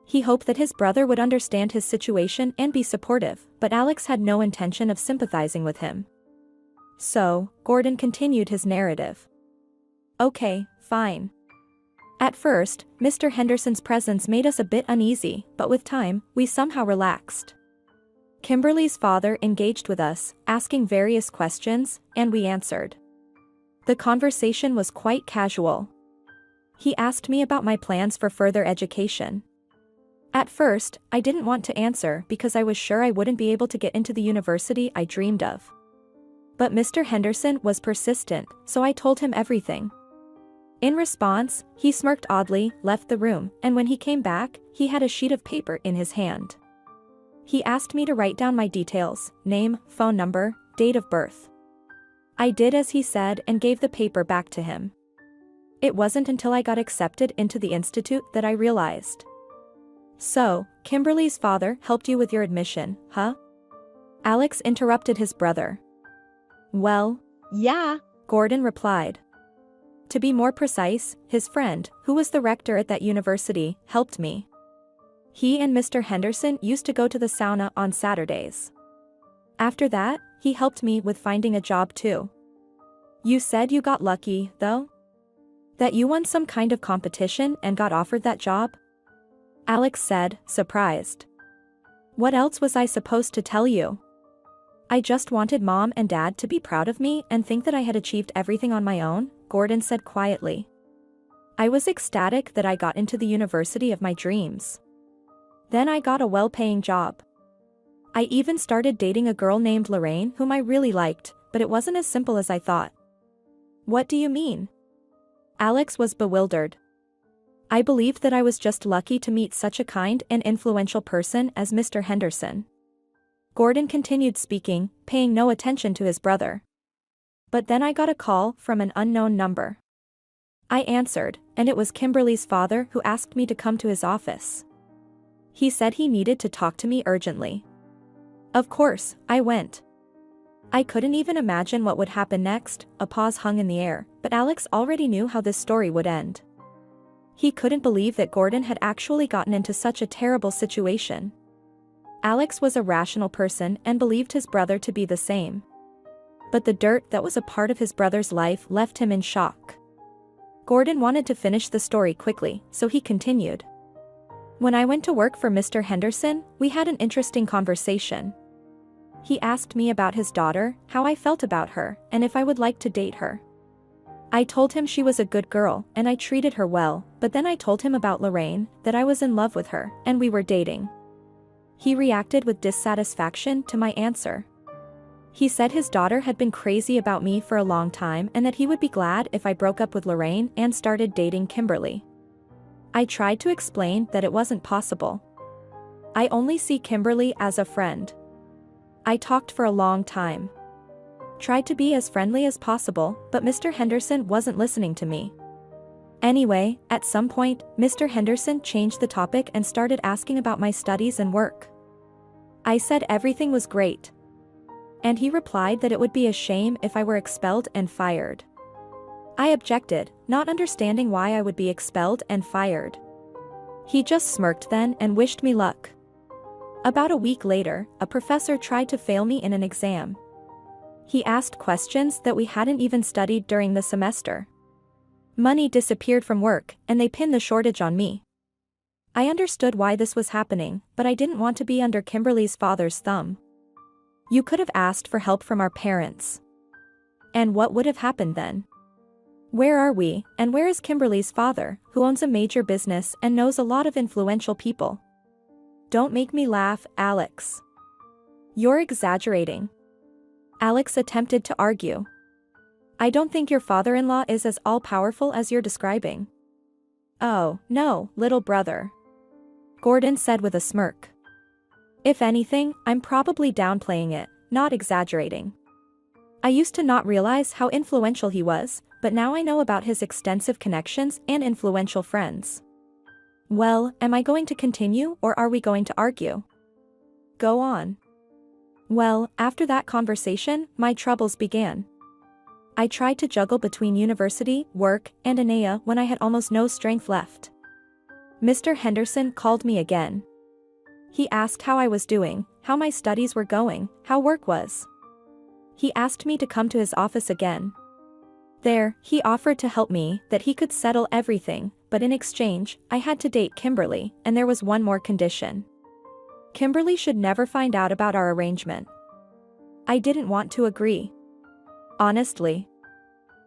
He hoped that his brother would understand his situation and be supportive, but Alex had no intention of sympathizing with him. So, Gordon continued his narrative. Okay, fine. At first, Mr. Henderson's presence made us a bit uneasy, but with time, we somehow relaxed. Kimberly's father engaged with us, asking various questions, and we answered. The conversation was quite casual. He asked me about my plans for further education. At first, I didn't want to answer because I was sure I wouldn't be able to get into the university I dreamed of. But Mr. Henderson was persistent, so I told him everything. In response, he smirked oddly, left the room, and when he came back, he had a sheet of paper in his hand. He asked me to write down my details, name, phone number, date of birth. I did as he said and gave the paper back to him. It wasn't until I got accepted into the institute that I realized. So, Kimberly's father helped you with your admission, huh? Alex interrupted his brother. Well, Yeah. Gordon replied. To be more precise, his friend, who was the rector at that university, helped me. He and Mr. Henderson used to go to the sauna on Saturdays. After that, he helped me with finding a job too. You said you got lucky, though? That you won some kind of competition and got offered that job? Alex said, surprised. What else was I supposed to tell you? I just wanted Mom and Dad to be proud of me and think that I had achieved everything on my own, Gordon said quietly. I was ecstatic that I got into the university of my dreams. Then I got a well-paying job. I even started dating a girl named Lorraine whom I really liked, but it wasn't as simple as I thought. What do you mean? Alex was bewildered. I believed that I was just lucky to meet such a kind and influential person as Mr. Henderson. Gordon continued speaking, paying no attention to his brother. But then I got a call from an unknown number. I answered, and it was Kimberly's father who asked me to come to his office. He said he needed to talk to me urgently. Of course, I went. I couldn't even imagine what would happen next. A pause hung in the air, but Alex already knew how this story would end. He couldn't believe that Gordon had actually gotten into such a terrible situation. Alex was a rational person and believed his brother to be the same. But the dirt that was a part of his brother's life left him in shock. Gordon wanted to finish the story quickly, so he continued. When I went to work for Mr. Henderson, we had an interesting conversation. He asked me about his daughter, how I felt about her, and if I would like to date her. I told him she was a good girl, and I treated her well, but then I told him about Lorraine, that I was in love with her, and we were dating. He reacted with dissatisfaction to my answer. He said his daughter had been crazy about me for a long time and that he would be glad if I broke up with Lorraine and started dating Kimberly. I tried to explain that it wasn't possible. I only see Kimberly as a friend. I talked for a long time. Tried to be as friendly as possible, but Mr. Henderson wasn't listening to me. Anyway, at some point, Mr. Henderson changed the topic and started asking about my studies and work. I said everything was great. And he replied that it would be a shame if I were expelled and fired. I objected, not understanding why I would be expelled and fired. He just smirked then and wished me luck. About a week later, a professor tried to fail me in an exam. He asked questions that we hadn't even studied during the semester. Money disappeared from work, and they pinned the shortage on me. I understood why this was happening, but I didn't want to be under Kimberly's father's thumb. You could have asked for help from our parents. And what would have happened then? Where are we, and where is Kimberly's father, who owns a major business and knows a lot of influential people? Don't make me laugh, Alex. You're exaggerating. Alex attempted to argue. I don't think your father-in-law is as all-powerful as you're describing. Oh, no, little brother. Gordon said with a smirk. If anything, I'm probably downplaying it, not exaggerating. I used to not realize how influential he was, but now I know about his extensive connections and influential friends. Well, am I going to continue or are we going to argue? Go on. Well, after that conversation, my troubles began. I tried to juggle between university, work, and Anea when I had almost no strength left. Mr. Henderson called me again. He asked how I was doing, how my studies were going, how work was. He asked me to come to his office again. There, he offered to help me, that he could settle everything, but in exchange, I had to date Kimberly, and there was one more condition. Kimberly should never find out about our arrangement. I didn't want to agree. Honestly.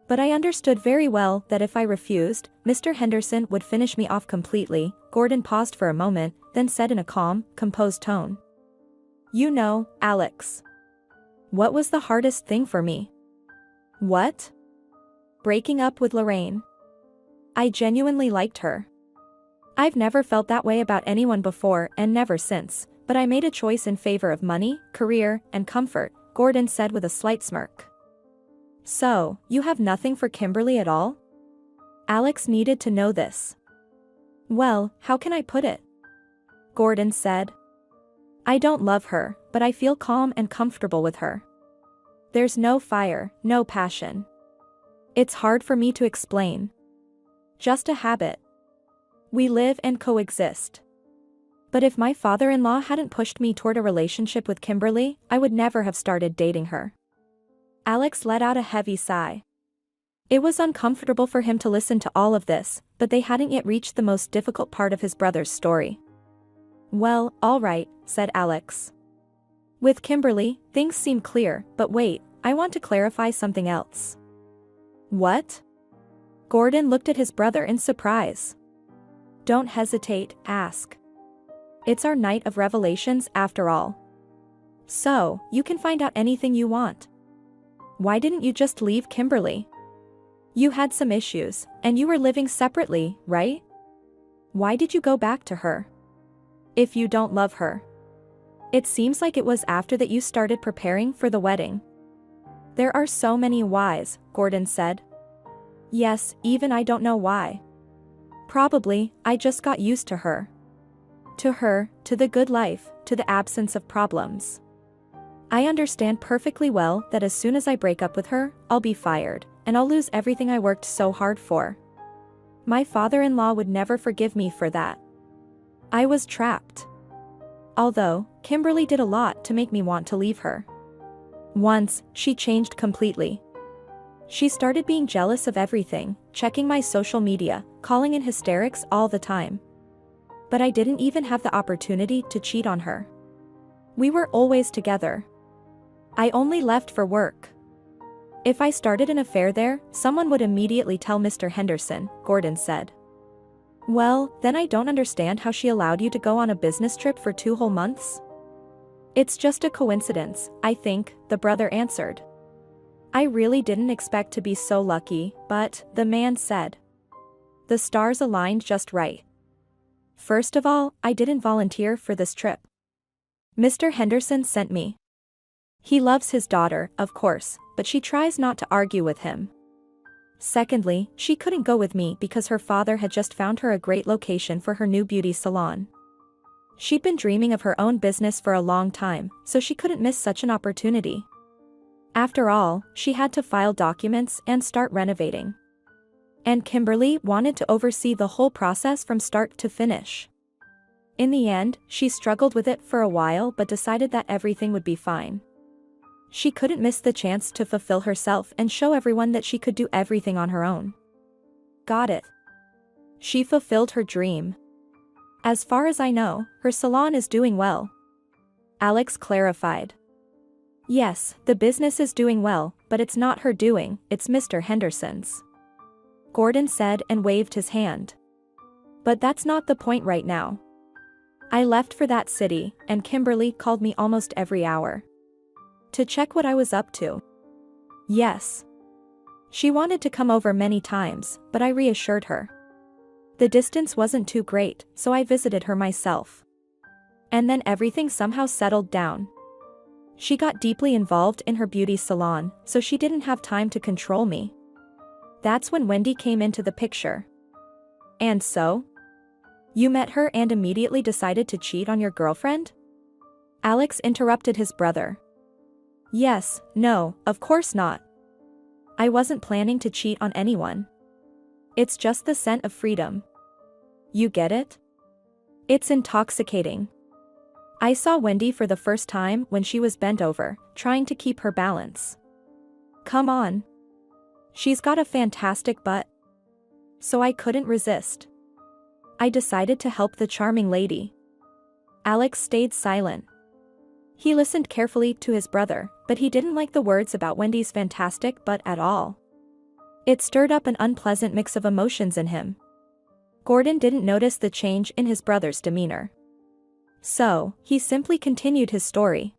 But I understood very well that if I refused, Mr. Henderson would finish me off completely. Gordon paused for a moment, then said in a calm, composed tone. You know, Alex. What was the hardest thing for me? What? Breaking up with Lorraine. I genuinely liked her. I've never felt that way about anyone before and never since, but I made a choice in favor of money, career, and comfort, Gordon said with a slight smirk. So, you have nothing for Kimberly at all? Alex needed to know this. Well, how can I put it? Gordon said. I don't love her, but I feel calm and comfortable with her. There's no fire, no passion. It's hard for me to explain. Just a habit. We live and coexist. But if my father-in-law hadn't pushed me toward a relationship with Kimberly, I would never have started dating her. Alex let out a heavy sigh. It was uncomfortable for him to listen to all of this, but they hadn't yet reached the most difficult part of his brother's story. Well, all right, said Alex. With Kimberly, things seem clear, but wait, I want to clarify something else. What? Gordon looked at his brother in surprise. Don't hesitate, ask. It's our night of revelations after all. So, you can find out anything you want. Why didn't you just leave Kimberly? You had some issues, and you were living separately, right? Why did you go back to her? If you don't love her. It seems like it was after that you started preparing for the wedding. There are so many whys, Gordon said. Yes, even I don't know why. Probably, I just got used to her. To her, to the good life, to the absence of problems. I understand perfectly well that as soon as I break up with her, I'll be fired, and I'll lose everything I worked so hard for. My father-in-law would never forgive me for that. I was trapped. Although, Kimberly did a lot to make me want to leave her. Once, she changed completely. She started being jealous of everything, checking my social media, calling in hysterics all the time. But I didn't even have the opportunity to cheat on her. We were always together. I only left for work. If I started an affair there, someone would immediately tell Mr. Henderson, Gordon said. Well, then I don't understand how she allowed you to go on a business trip for 2 whole months. It's just a coincidence, I think, the brother answered. I really didn't expect to be so lucky, but, the man said. The stars aligned just right. First of all, I didn't volunteer for this trip. Mr. Henderson sent me. He loves his daughter, of course, but she tries not to argue with him. Secondly, she couldn't go with me because her father had just found her a great location for her new beauty salon. She'd been dreaming of her own business for a long time, so she couldn't miss such an opportunity. After all, she had to file documents and start renovating. And Kimberly wanted to oversee the whole process from start to finish. In the end, she struggled with it for a while but decided that everything would be fine. She couldn't miss the chance to fulfill herself and show everyone that she could do everything on her own. Got it. She fulfilled her dream. As far as I know, her salon is doing well. Alex clarified. Yes, the business is doing well, but it's not her doing, it's Mr. Henderson's. Gordon said and waved his hand. But that's not the point right now. I left for that city, and Kimberly called me almost every hour. To check what I was up to. Yes. She wanted to come over many times, but I reassured her. The distance wasn't too great, so I visited her myself. And then everything somehow settled down. She got deeply involved in her beauty salon, so she didn't have time to control me. That's when Wendy came into the picture. And so? You met her and immediately decided to cheat on your girlfriend? Alex interrupted his brother. Yes, no, of course not. I wasn't planning to cheat on anyone. It's just the scent of freedom. You get it? It's intoxicating. I saw Wendy for the first time when she was bent over, trying to keep her balance. Come on. She's got a fantastic butt. So I couldn't resist. I decided to help the charming lady. Alex stayed silent. He listened carefully to his brother, but he didn't like the words about Wendy's fantastic butt at all. It stirred up an unpleasant mix of emotions in him. Gordon didn't notice the change in his brother's demeanor. So, he simply continued his story.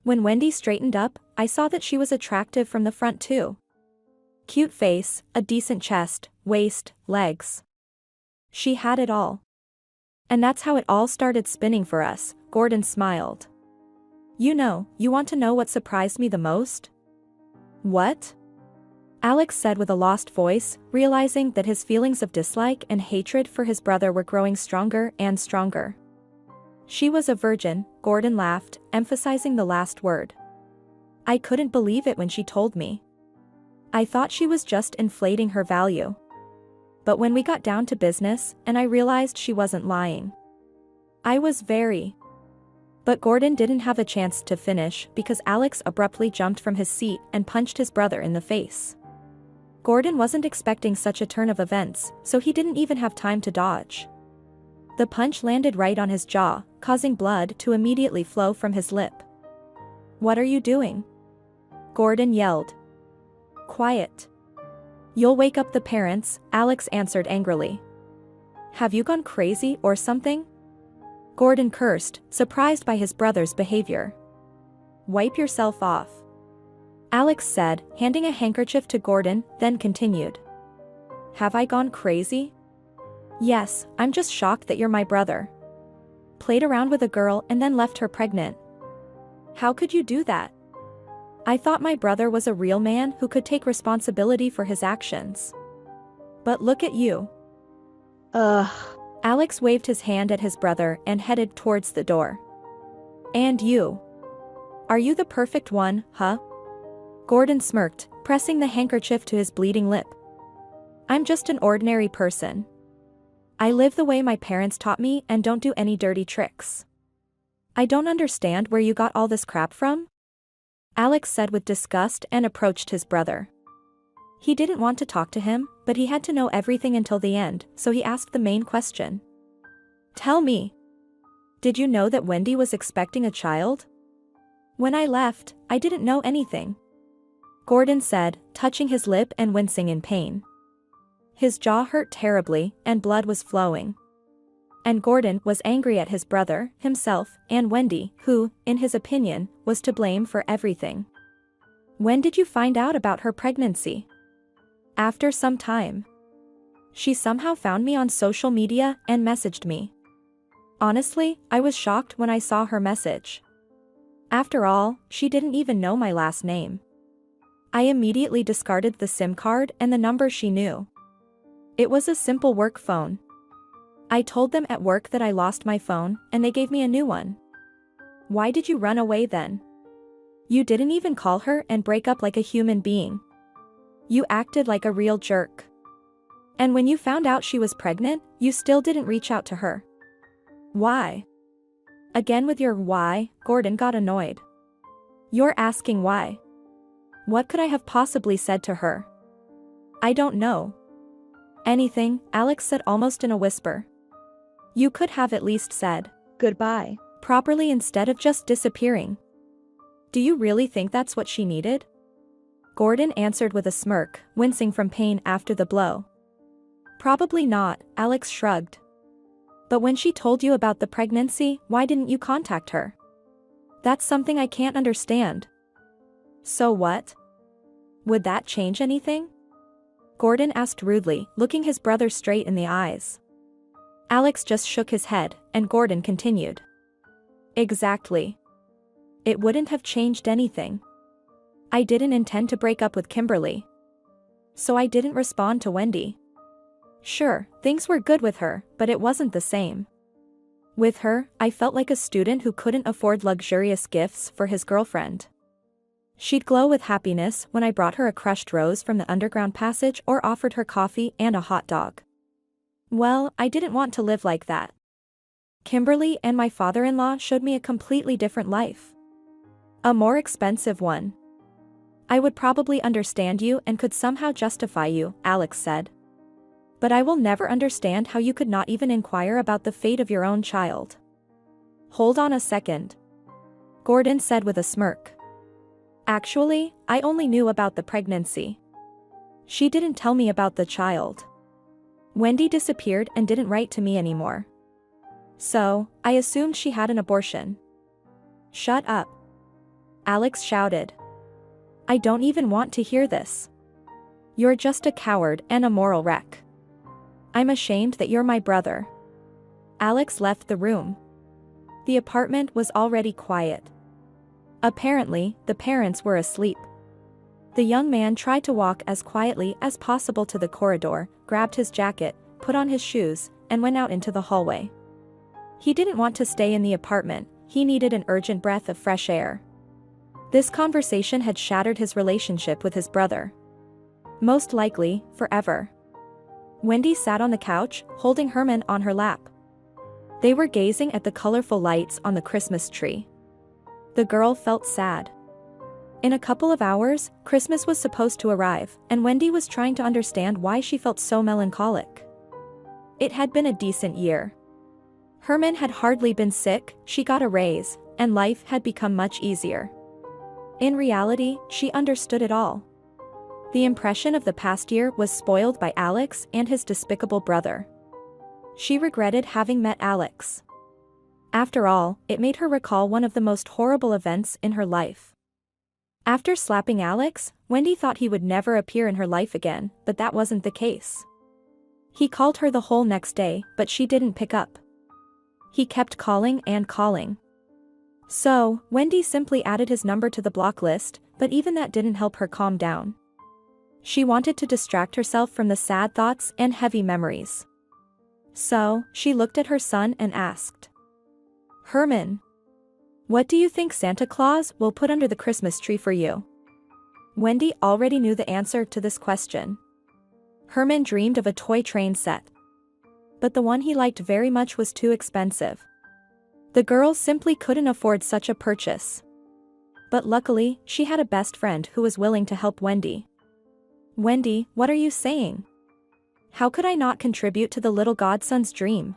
When Wendy straightened up, I saw that she was attractive from the front too. Cute face, a decent chest, waist, legs. She had it all. And that's how it all started spinning for us, Gordon smiled. You want to know what surprised me the most? What? Alex said with a lost voice, realizing that his feelings of dislike and hatred for his brother were growing stronger and stronger. She was a virgin, Gordon laughed, emphasizing the last word. I couldn't believe it when she told me. I thought she was just inflating her value. But when we got down to business, and I realized she wasn't lying. I was very. But Gordon didn't have a chance to finish because Alex abruptly jumped from his seat and punched his brother in the face. Gordon wasn't expecting such a turn of events, so he didn't even have time to dodge. The punch landed right on his jaw, causing blood to immediately flow from his lip. What are you doing? Gordon yelled. Quiet. You'll wake up the parents, Alex answered angrily. Have you gone crazy or something? Gordon cursed, surprised by his brother's behavior. Wipe yourself off. Alex said, handing a handkerchief to Gordon, then continued. Have I gone crazy? Yes, I'm just shocked that you're my brother. Played around with a girl and then left her pregnant. How could you do that? I thought my brother was a real man who could take responsibility for his actions. But look at you. Ugh. Alex waved his hand at his brother and headed towards the door. And you? Are you the perfect one, huh? Gordon smirked, pressing the handkerchief to his bleeding lip. I'm just an ordinary person. I live the way my parents taught me and don't do any dirty tricks. I don't understand where you got all this crap from? Alex said with disgust and approached his brother. He didn't want to talk to him, but he had to know everything until the end, so he asked the main question. Tell me. Did you know that Wendy was expecting a child? When I left, I didn't know anything. Gordon said, touching his lip and wincing in pain. His jaw hurt terribly, and blood was flowing. And Gordon was angry at his brother, himself, and Wendy, who, in his opinion, was to blame for everything. When did you find out about her pregnancy? After some time. She somehow found me on social media and messaged me. Honestly, I was shocked when I saw her message. After all, she didn't even know my last name. I immediately discarded the SIM card and the number she knew. It was a simple work phone. I told them at work that I lost my phone, and they gave me a new one. Why did you run away then? You didn't even call her and break up like a human being. You acted like a real jerk. And when you found out she was pregnant, you still didn't reach out to her. Why? Again with your why, Gordon got annoyed. You're asking why. What could I have possibly said to her? I don't know. Anything, Alex said almost in a whisper. You could have at least said, Goodbye. properly instead of just disappearing. Do you really think that's what she needed? Gordon answered with a smirk, wincing from pain after the blow. Probably not, Alex shrugged. But when she told you about the pregnancy, why didn't you contact her? That's something I can't understand. So what? Would that change anything? Gordon asked rudely, looking his brother straight in the eyes. Alex just shook his head, and Gordon continued. Exactly. It wouldn't have changed anything. I didn't intend to break up with Kimberly. So I didn't respond to Wendy. Sure, things were good with her, but it wasn't the same. With her, I felt like a student who couldn't afford luxurious gifts for his girlfriend. She'd glow with happiness when I brought her a crushed rose from the underground passage or offered her coffee and a hot dog. Well, I didn't want to live like that. Kimberly and my father-in-law showed me a completely different life. A more expensive one. I would probably understand you and could somehow justify you, Alex said. But I will never understand how you could not even inquire about the fate of your own child. Hold on a second. Gordon said with a smirk. Actually, I only knew about the pregnancy. She didn't tell me about the child. Wendy disappeared and didn't write to me anymore. So, I assumed she had an abortion. Shut up. Alex shouted. I don't even want to hear this. You're just a coward and a moral wreck. I'm ashamed that you're my brother. Alex left the room. The apartment was already quiet. Apparently, the parents were asleep. The young man tried to walk as quietly as possible to the corridor, grabbed his jacket, put on his shoes, and went out into the hallway. He didn't want to stay in the apartment, he needed an urgent breath of fresh air. This conversation had shattered his relationship with his brother. Most likely, forever. Wendy sat on the couch, holding Herman on her lap. They were gazing at the colorful lights on the Christmas tree. The girl felt sad. In a couple of hours, Christmas was supposed to arrive, and Wendy was trying to understand why she felt so melancholic. It had been a decent year. Herman had hardly been sick, she got a raise, and life had become much easier. In reality, she understood it all. The impression of the past year was spoiled by Alex and his despicable brother. She regretted having met Alex. After all, it made her recall one of the most horrible events in her life. After slapping Alex, Wendy thought he would never appear in her life again, but that wasn't the case. He called her the whole next day, but she didn't pick up. He kept calling and calling. So, Wendy simply added his number to the block list, but even that didn't help her calm down. She wanted to distract herself from the sad thoughts and heavy memories. So, she looked at her son and asked, Herman, what do you think Santa Claus will put under the Christmas tree for you? Wendy already knew the answer to this question. Herman dreamed of a toy train set. But the one he liked very much was too expensive. The girl simply couldn't afford such a purchase. But luckily, she had a best friend who was willing to help Wendy. Wendy, what are you saying? How could I not contribute to the little godson's dream?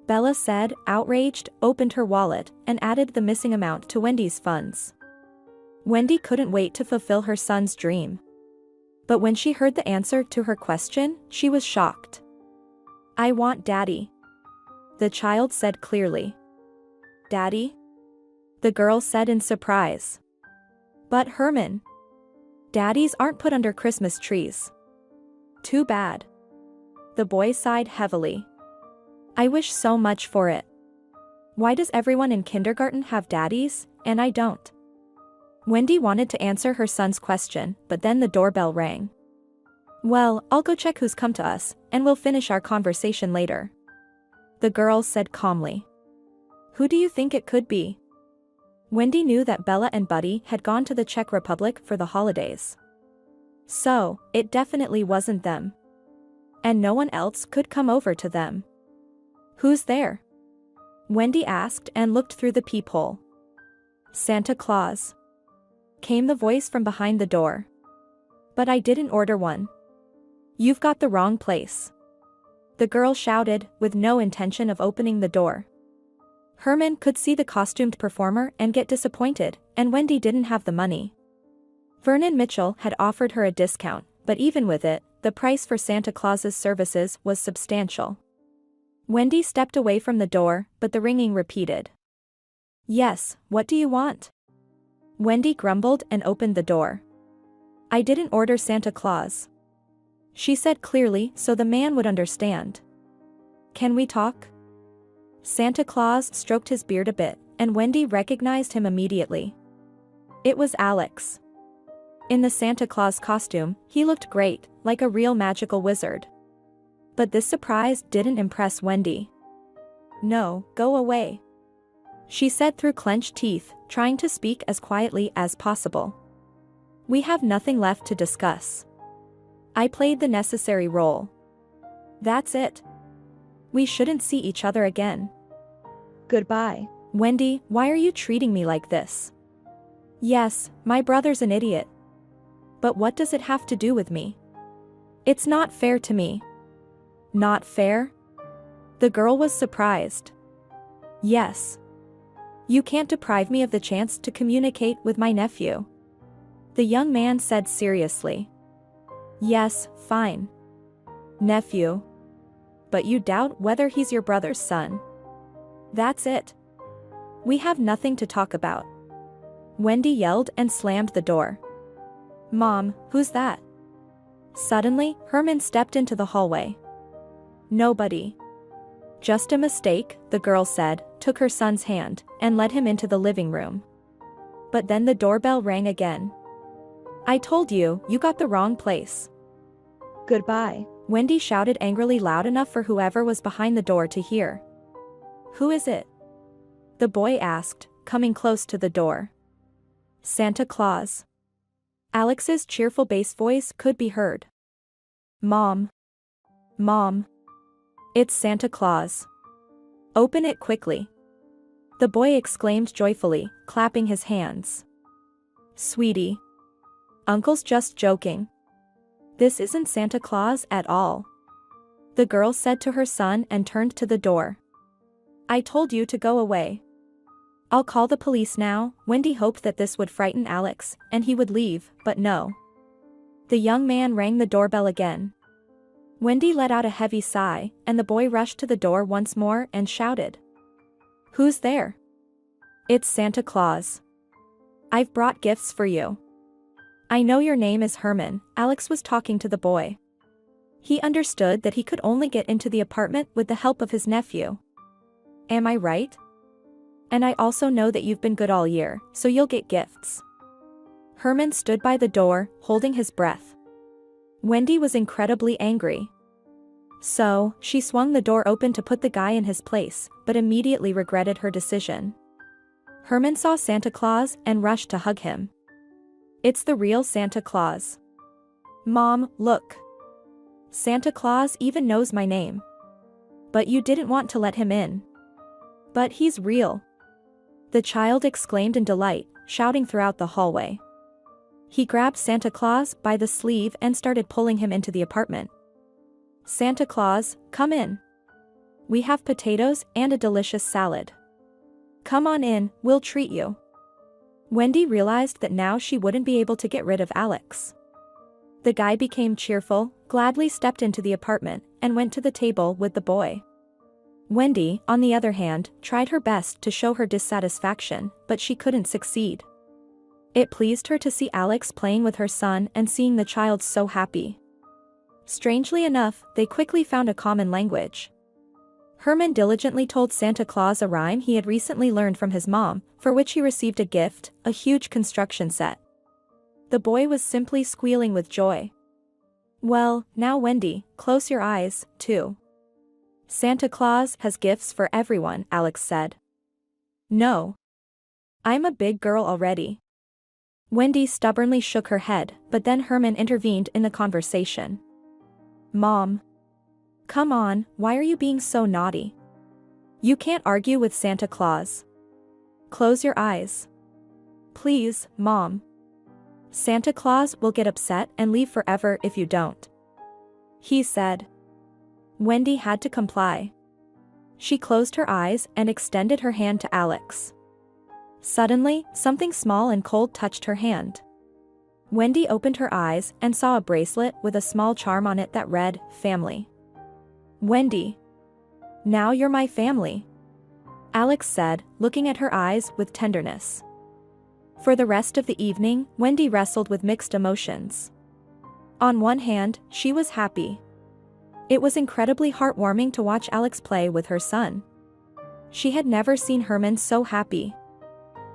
Bella said, outraged, opened her wallet, and added the missing amount to Wendy's funds. Wendy couldn't wait to fulfill her son's dream. But when she heard the answer to her question, she was shocked. I want Daddy. The child said clearly. Daddy? The girl said in surprise. But Herman. Daddies aren't put under Christmas trees. Too bad. The boy sighed heavily. I wish so much for it. Why does everyone in kindergarten have daddies, and I don't? Wendy wanted to answer her son's question, but then the doorbell rang. Well, I'll go check who's come to us, and we'll finish our conversation later. The girl said calmly. Who do you think it could be? Wendy knew that Bella and Buddy had gone to the Czech Republic for the holidays. So, it definitely wasn't them. And no one else could come over to them. Who's there? Wendy asked and looked through the peephole. Santa Claus. Came the voice from behind the door. But I didn't order one. You've got the wrong place. The girl shouted, with no intention of opening the door. Herman could see the costumed performer and get disappointed, and Wendy didn't have the money. Vernon Mitchell had offered her a discount, but even with it, the price for Santa Claus's services was substantial. Wendy stepped away from the door, but the ringing repeated. Yes, what do you want? Wendy grumbled and opened the door. I didn't order Santa Claus. She said clearly so the man would understand. Can we talk? Santa Claus stroked his beard a bit, and Wendy recognized him immediately. It was Alex. In the Santa Claus costume, he looked great, like a real magical wizard. But this surprise didn't impress Wendy. No, go away. She said through clenched teeth, trying to speak as quietly as possible. We have nothing left to discuss. I played the necessary role. That's it. We shouldn't see each other again. Goodbye. Wendy, why are you treating me like this? Yes, my brother's an idiot. But what does it have to do with me? It's not fair to me. Not fair? The girl was surprised. Yes. You can't deprive me of the chance to communicate with my nephew. The young man said seriously. Yes, fine. Nephew. But you doubt whether he's your brother's son. That's it. We have nothing to talk about. Wendy yelled and slammed the door. Mom, who's that? Suddenly, Herman stepped into the hallway. Nobody. Just a mistake, the girl said, took her son's hand, and led him into the living room. But then the doorbell rang again. I told you, you got the wrong place. Goodbye. Wendy shouted angrily loud enough for whoever was behind the door to hear. Who is it? The boy asked, coming close to the door. Santa Claus. Alex's cheerful bass voice could be heard. Mom. Mom. It's Santa Claus. Open it quickly. The boy exclaimed joyfully, clapping his hands. Sweetie. Uncle's just joking. This isn't Santa Claus at all. The girl said to her son and turned to the door. I told you to go away. I'll call the police now. Wendy hoped that this would frighten Alex, and he would leave, but no. The young man rang the doorbell again. Wendy let out a heavy sigh, and the boy rushed to the door once more and shouted. Who's there? It's Santa Claus. I've brought gifts for you. I know your name is Herman, Alex was talking to the boy. He understood that he could only get into the apartment with the help of his nephew. Am I right? And I also know that you've been good all year, so you'll get gifts. Herman stood by the door, holding his breath. Wendy was incredibly angry. So, she swung the door open to put the guy in his place, but immediately regretted her decision. Herman saw Santa Claus and rushed to hug him. It's the real Santa Claus. Mom, look. Santa Claus even knows my name. But you didn't want to let him in. But he's real. The child exclaimed in delight, shouting throughout the hallway. He grabbed Santa Claus by the sleeve and started pulling him into the apartment. Santa Claus, come in. We have potatoes and a delicious salad. Come on in, we'll treat you. Wendy realized that now she wouldn't be able to get rid of Alex. The guy became cheerful, gladly stepped into the apartment, and went to the table with the boy. Wendy, on the other hand, tried her best to show her dissatisfaction, but she couldn't succeed. It pleased her to see Alex playing with her son and seeing the child so happy. Strangely enough, they quickly found a common language. Herman diligently told Santa Claus a rhyme he had recently learned from his mom, for which he received a gift, a huge construction set. The boy was simply squealing with joy. Well, now Wendy, close your eyes, too. Santa Claus has gifts for everyone, Alex said. No. I'm a big girl already. Wendy stubbornly shook her head, but then Herman intervened in the conversation. Mom. Come on, why are you being so naughty? You can't argue with Santa Claus. Close your eyes. Please, Mom. Santa Claus will get upset and leave forever if you don't. He said. Wendy had to comply. She closed her eyes and extended her hand to Alex. Suddenly, something small and cold touched her hand. Wendy opened her eyes and saw a bracelet with a small charm on it that read, Family. Wendy. Now you're my family. Alex said, looking at her eyes with tenderness. For the rest of the evening, Wendy wrestled with mixed emotions. On one hand, she was happy. It was incredibly heartwarming to watch Alex play with her son. She had never seen Herman so happy.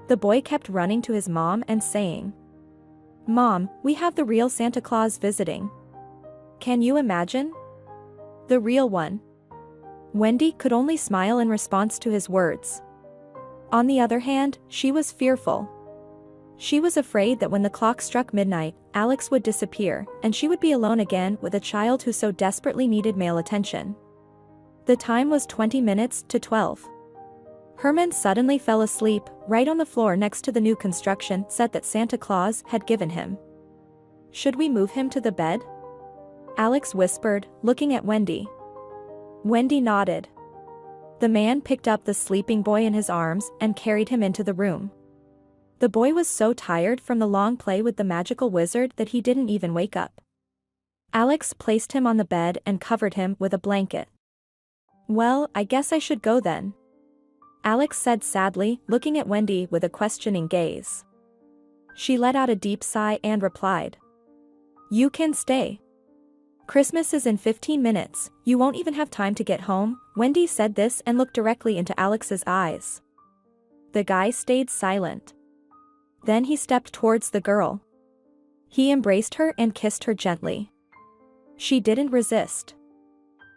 The boy kept running to his mom and saying, Mom, we have the real Santa Claus visiting. Can you imagine? The real one. Wendy could only smile in response to his words. On the other hand, she was fearful. She was afraid that when the clock struck midnight, Alex would disappear, and she would be alone again with a child who so desperately needed male attention. The time was 20 minutes to 12. Herman suddenly fell asleep, right on the floor next to the new construction set that Santa Claus had given him. Should we move him to the bed? Alex whispered, looking at Wendy. Wendy nodded. The man picked up the sleeping boy in his arms and carried him into the room. The boy was so tired from the long play with the magical wizard that he didn't even wake up. Alex placed him on the bed and covered him with a blanket. Well, I guess I should go then. Alex said sadly, looking at Wendy with a questioning gaze. She let out a deep sigh and replied. You can stay. Christmas is in 15 minutes, you won't even have time to get home. Wendy said this and looked directly into Alex's eyes. The guy stayed silent. Then he stepped towards the girl. He embraced her and kissed her gently. She didn't resist.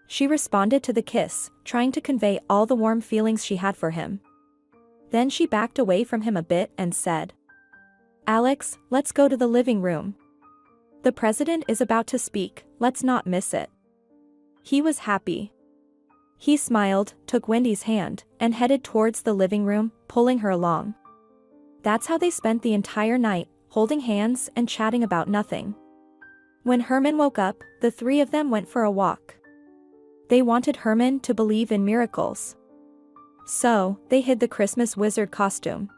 She responded to the kiss, trying to convey all the warm feelings she had for him. Then she backed away from him a bit and said, Alex, let's go to the living room. The president is about to speak, let's not miss it. He was happy. He smiled, took Wendy's hand, and headed towards the living room, pulling her along. That's how they spent the entire night, holding hands and chatting about nothing. When Herman woke up, the three of them went for a walk. They wanted Herman to believe in miracles. So, they hid the Christmas wizard costume.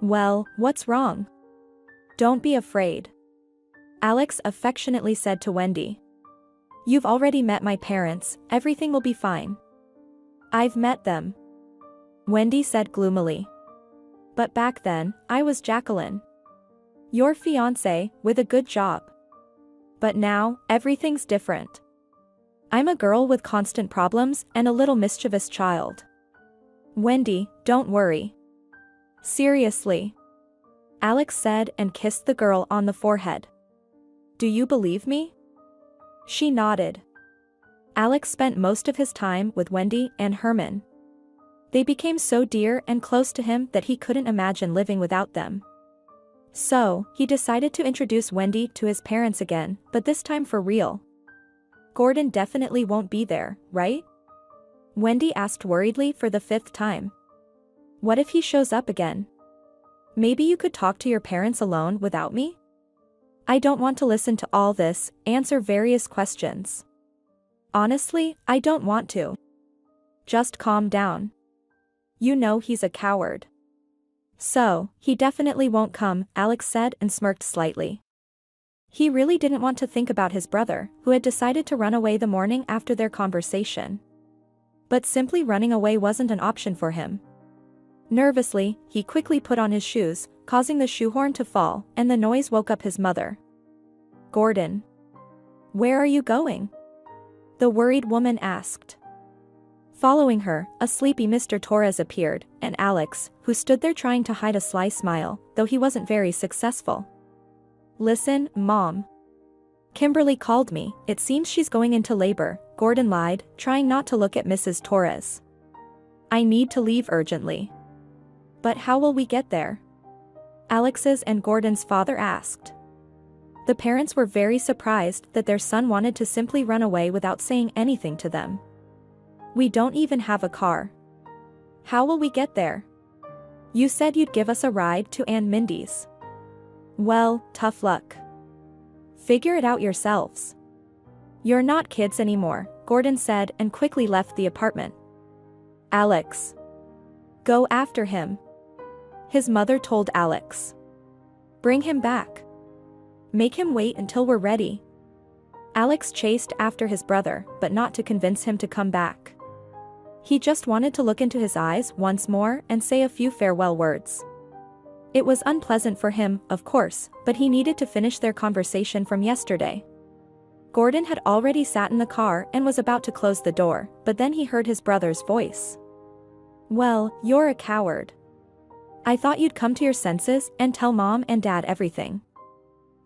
Well, what's wrong? Don't be afraid. Alex affectionately said to Wendy. You've already met my parents, everything will be fine. I've met them. Wendy said gloomily. But back then, I was Jacqueline. Your fiancé, with a good job. But now, everything's different. I'm a girl with constant problems and a little mischievous child. Wendy, don't worry. Seriously. Alex said and kissed the girl on the forehead. Do you believe me? She nodded. Alex spent most of his time with Wendy and Herman. They became so dear and close to him that he couldn't imagine living without them. So, he decided to introduce Wendy to his parents again, but this time for real. Gordon definitely won't be there, right? Wendy asked worriedly for the 5th time. What if he shows up again? Maybe you could talk to your parents alone without me? I don't want to listen to all this, answer various questions. Honestly, I don't want to. Just calm down. You know he's a coward. So, he definitely won't come, Alex said and smirked slightly. He really didn't want to think about his brother, who had decided to run away the morning after their conversation. But simply running away wasn't an option for him. Nervously, he quickly put on his shoes, causing the shoehorn to fall, and the noise woke up his mother. Gordon. Where are you going? The worried woman asked. Following her, a sleepy Mr. Torres appeared, and Alex, who stood there trying to hide a sly smile, though he wasn't very successful. Listen, Mom. Kimberly called me, it seems she's going into labor, Gordon lied, trying not to look at Mrs. Torres. I need to leave urgently. But how will we get there? Alex's and Gordon's father asked. The parents were very surprised that their son wanted to simply run away without saying anything to them. We don't even have a car. How will we get there? You said you'd give us a ride to Aunt Mindy's. Well, tough luck. Figure it out yourselves. You're not kids anymore, Gordon said and quickly left the apartment. Alex. Go after him. His mother told Alex. Bring him back. Make him wait until we're ready. Alex chased after his brother, but not to convince him to come back. He just wanted to look into his eyes once more and say a few farewell words. It was unpleasant for him, of course, but he needed to finish their conversation from yesterday. Gordon had already sat in the car and was about to close the door, but then he heard his brother's voice. Well, you're a coward. I thought you'd come to your senses and tell Mom and Dad everything.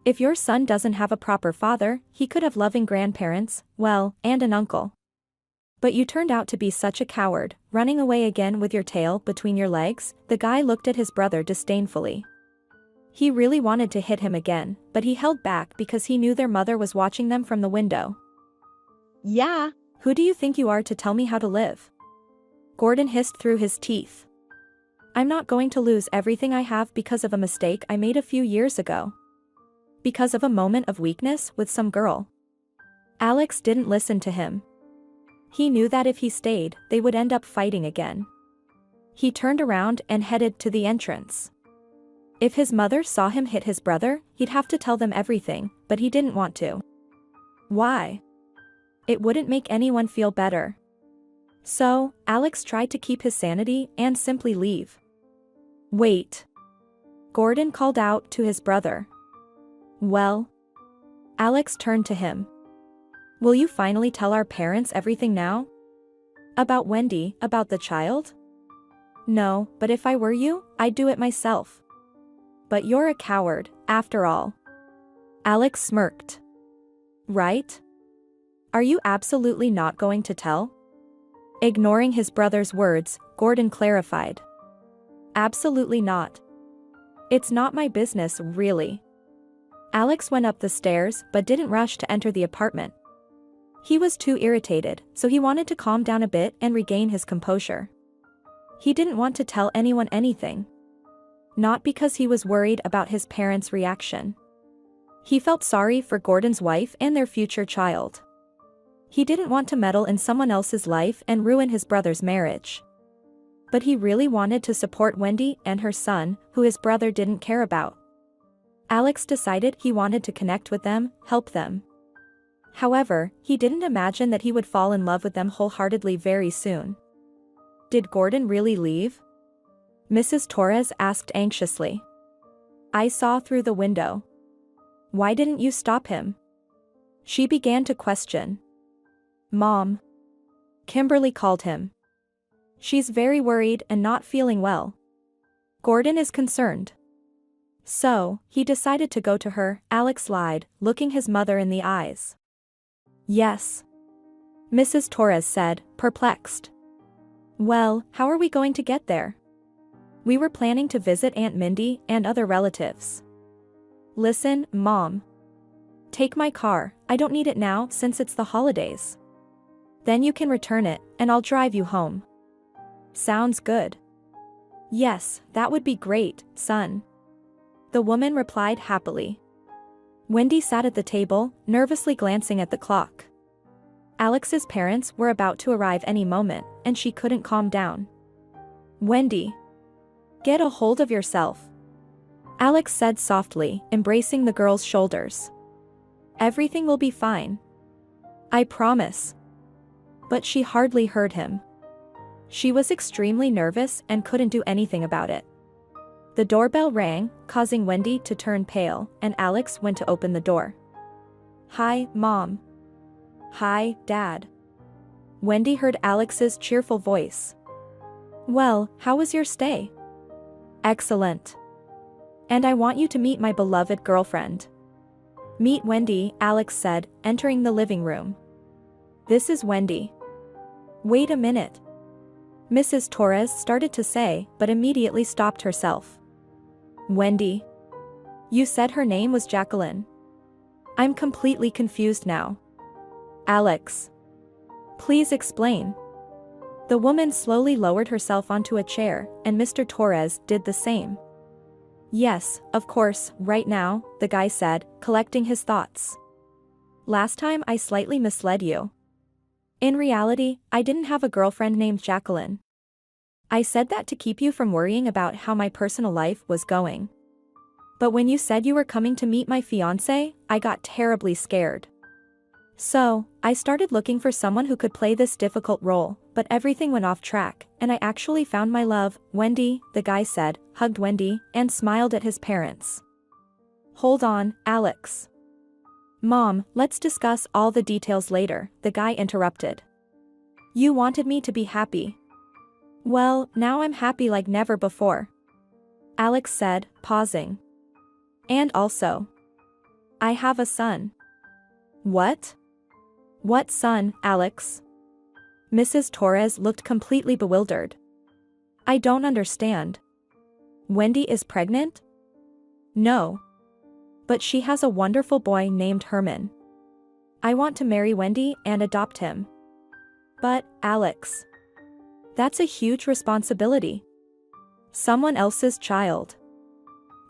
If your son doesn't have a proper father, he could have loving grandparents, well, and an uncle. But you turned out to be such a coward, running away again with your tail between your legs. The guy looked at his brother disdainfully. He really wanted to hit him again, but he held back because he knew their mother was watching them from the window. Yeah. Who do you think you are to tell me how to live? Gordon hissed through his teeth. I'm not going to lose everything I have because of a mistake I made a few years ago. Because of a moment of weakness with some girl. Alex didn't listen to him. He knew that if he stayed, they would end up fighting again. He turned around and headed to the entrance. If his mother saw him hit his brother, he'd have to tell them everything, but he didn't want to. Why? It wouldn't make anyone feel better. So, Alex tried to keep his sanity and simply leave. Wait. Gordon called out to his brother. Well? Alex turned to him. Will you finally tell our parents everything now? About Wendy, about the child? No, but if I were you, I'd do it myself. But you're a coward, after all. Alex smirked. Right? Are you absolutely not going to tell? Ignoring his brother's words, Gordon clarified. Absolutely not. It's not my business, really. Alex went up the stairs but didn't rush to enter the apartment. He was too irritated, so he wanted to calm down a bit and regain his composure. He didn't want to tell anyone anything. Not because he was worried about his parents' reaction. He felt sorry for Gordon's wife and their future child. He didn't want to meddle in someone else's life and ruin his brother's marriage. But he really wanted to support Wendy and her son, who his brother didn't care about. Alex decided he wanted to connect with them, help them. However, he didn't imagine that he would fall in love with them wholeheartedly very soon. Did Gordon really leave? Mrs. Torres asked anxiously. I saw through the window. Why didn't you stop him? She began to question. Mom. Kimberly called him. She's very worried and not feeling well. Gordon is concerned. So, he decided to go to her, Alex lied, looking his mother in the eyes. Yes. Mrs. Torres said, perplexed. Well, how are we going to get there? We were planning to visit Aunt Mindy and other relatives. Listen, Mom. Take my car, I don't need it now since it's the holidays. Then you can return it, and I'll drive you home. Sounds good. Yes, that would be great, son. The woman replied happily. Wendy sat at the table, nervously glancing at the clock. Alex's parents were about to arrive any moment, and she couldn't calm down. Wendy. Get a hold of yourself. Alex said softly, embracing the girl's shoulders. Everything will be fine. I promise. But she hardly heard him. She was extremely nervous and couldn't do anything about it. The doorbell rang, causing Wendy to turn pale, and Alex went to open the door. Hi, Mom. Hi, Dad. Wendy heard Alex's cheerful voice. Well, how was your stay? Excellent. And I want you to meet my beloved girlfriend. Meet Wendy, Alex said, entering the living room. This is Wendy. Wait a minute. Mrs. Torres started to say, but immediately stopped herself. Wendy. You said her name was Jacqueline. I'm completely confused now. Alex. Please explain. The woman slowly lowered herself onto a chair, and Mr. Torres did the same. Yes, of course, right now, the guy said, collecting his thoughts. Last time I slightly misled you. In reality, I didn't have a girlfriend named Jacqueline. I said that to keep you from worrying about how my personal life was going. But when you said you were coming to meet my fiancé, I got terribly scared. So, I started looking for someone who could play this difficult role, but everything went off track, and I actually found my love, Wendy, the guy said, hugged Wendy, and smiled at his parents. Hold on, Alex. Mom, let's discuss all the details later, the guy interrupted. You wanted me to be happy. Well, now I'm happy like never before. Alex said, pausing. And also, I have a son. What? What son, Alex? Mrs. Torres looked completely bewildered. I don't understand. Wendy is pregnant? No. But she has a wonderful boy named Herman. I want to marry Wendy and adopt him. But, Alex. That's a huge responsibility. Someone else's child.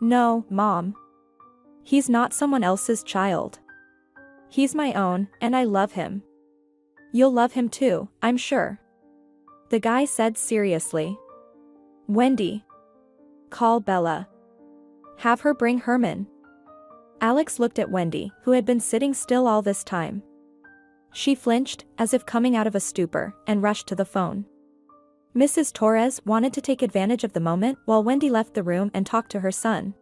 No, Mom. He's not someone else's child. He's my own, and I love him. You'll love him too, I'm sure. The guy said seriously. Wendy. Call Bella. Have her bring Herman. Alex looked at Wendy, who had been sitting still all this time. She flinched, as if coming out of a stupor, and rushed to the phone. Mrs. Torres wanted to take advantage of the moment while Wendy left the room and talked to her son.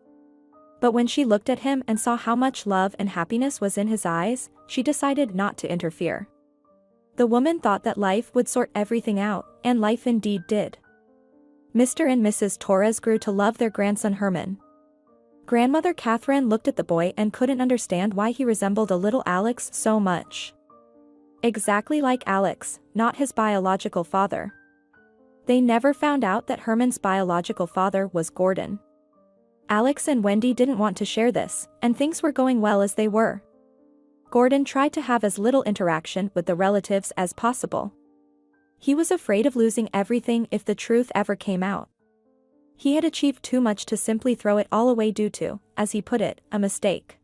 But when she looked at him and saw how much love and happiness was in his eyes, she decided not to interfere. The woman thought that life would sort everything out, and life indeed did. Mr. and Mrs. Torres grew to love their grandson Herman. Grandmother Catherine looked at the boy and couldn't understand why he resembled a little Alex so much. Exactly like Alex, not his biological father. They never found out that Herman's biological father was Gordon. Alex and Wendy didn't want to share this, and things were going well as they were. Gordon tried to have as little interaction with the relatives as possible. He was afraid of losing everything if the truth ever came out. He had achieved too much to simply throw it all away due to, as he put it, a mistake.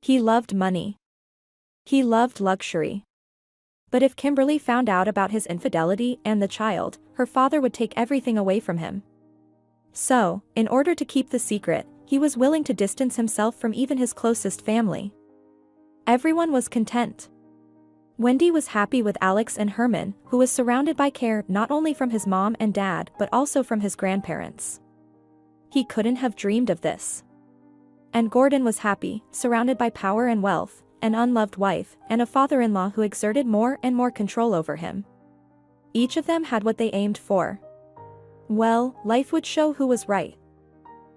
He loved money. He loved luxury. But if Kimberly found out about his infidelity and the child, her father would take everything away from him. So, in order to keep the secret, he was willing to distance himself from even his closest family. Everyone was content. Wendy was happy with Alex and Herman, who was surrounded by care not only from his mom and dad but also from his grandparents. He couldn't have dreamed of this. And Gordon was happy, surrounded by power and wealth, an unloved wife, and a father-in-law who exerted more and more control over him. Each of them had what they aimed for. Well, life would show who was right.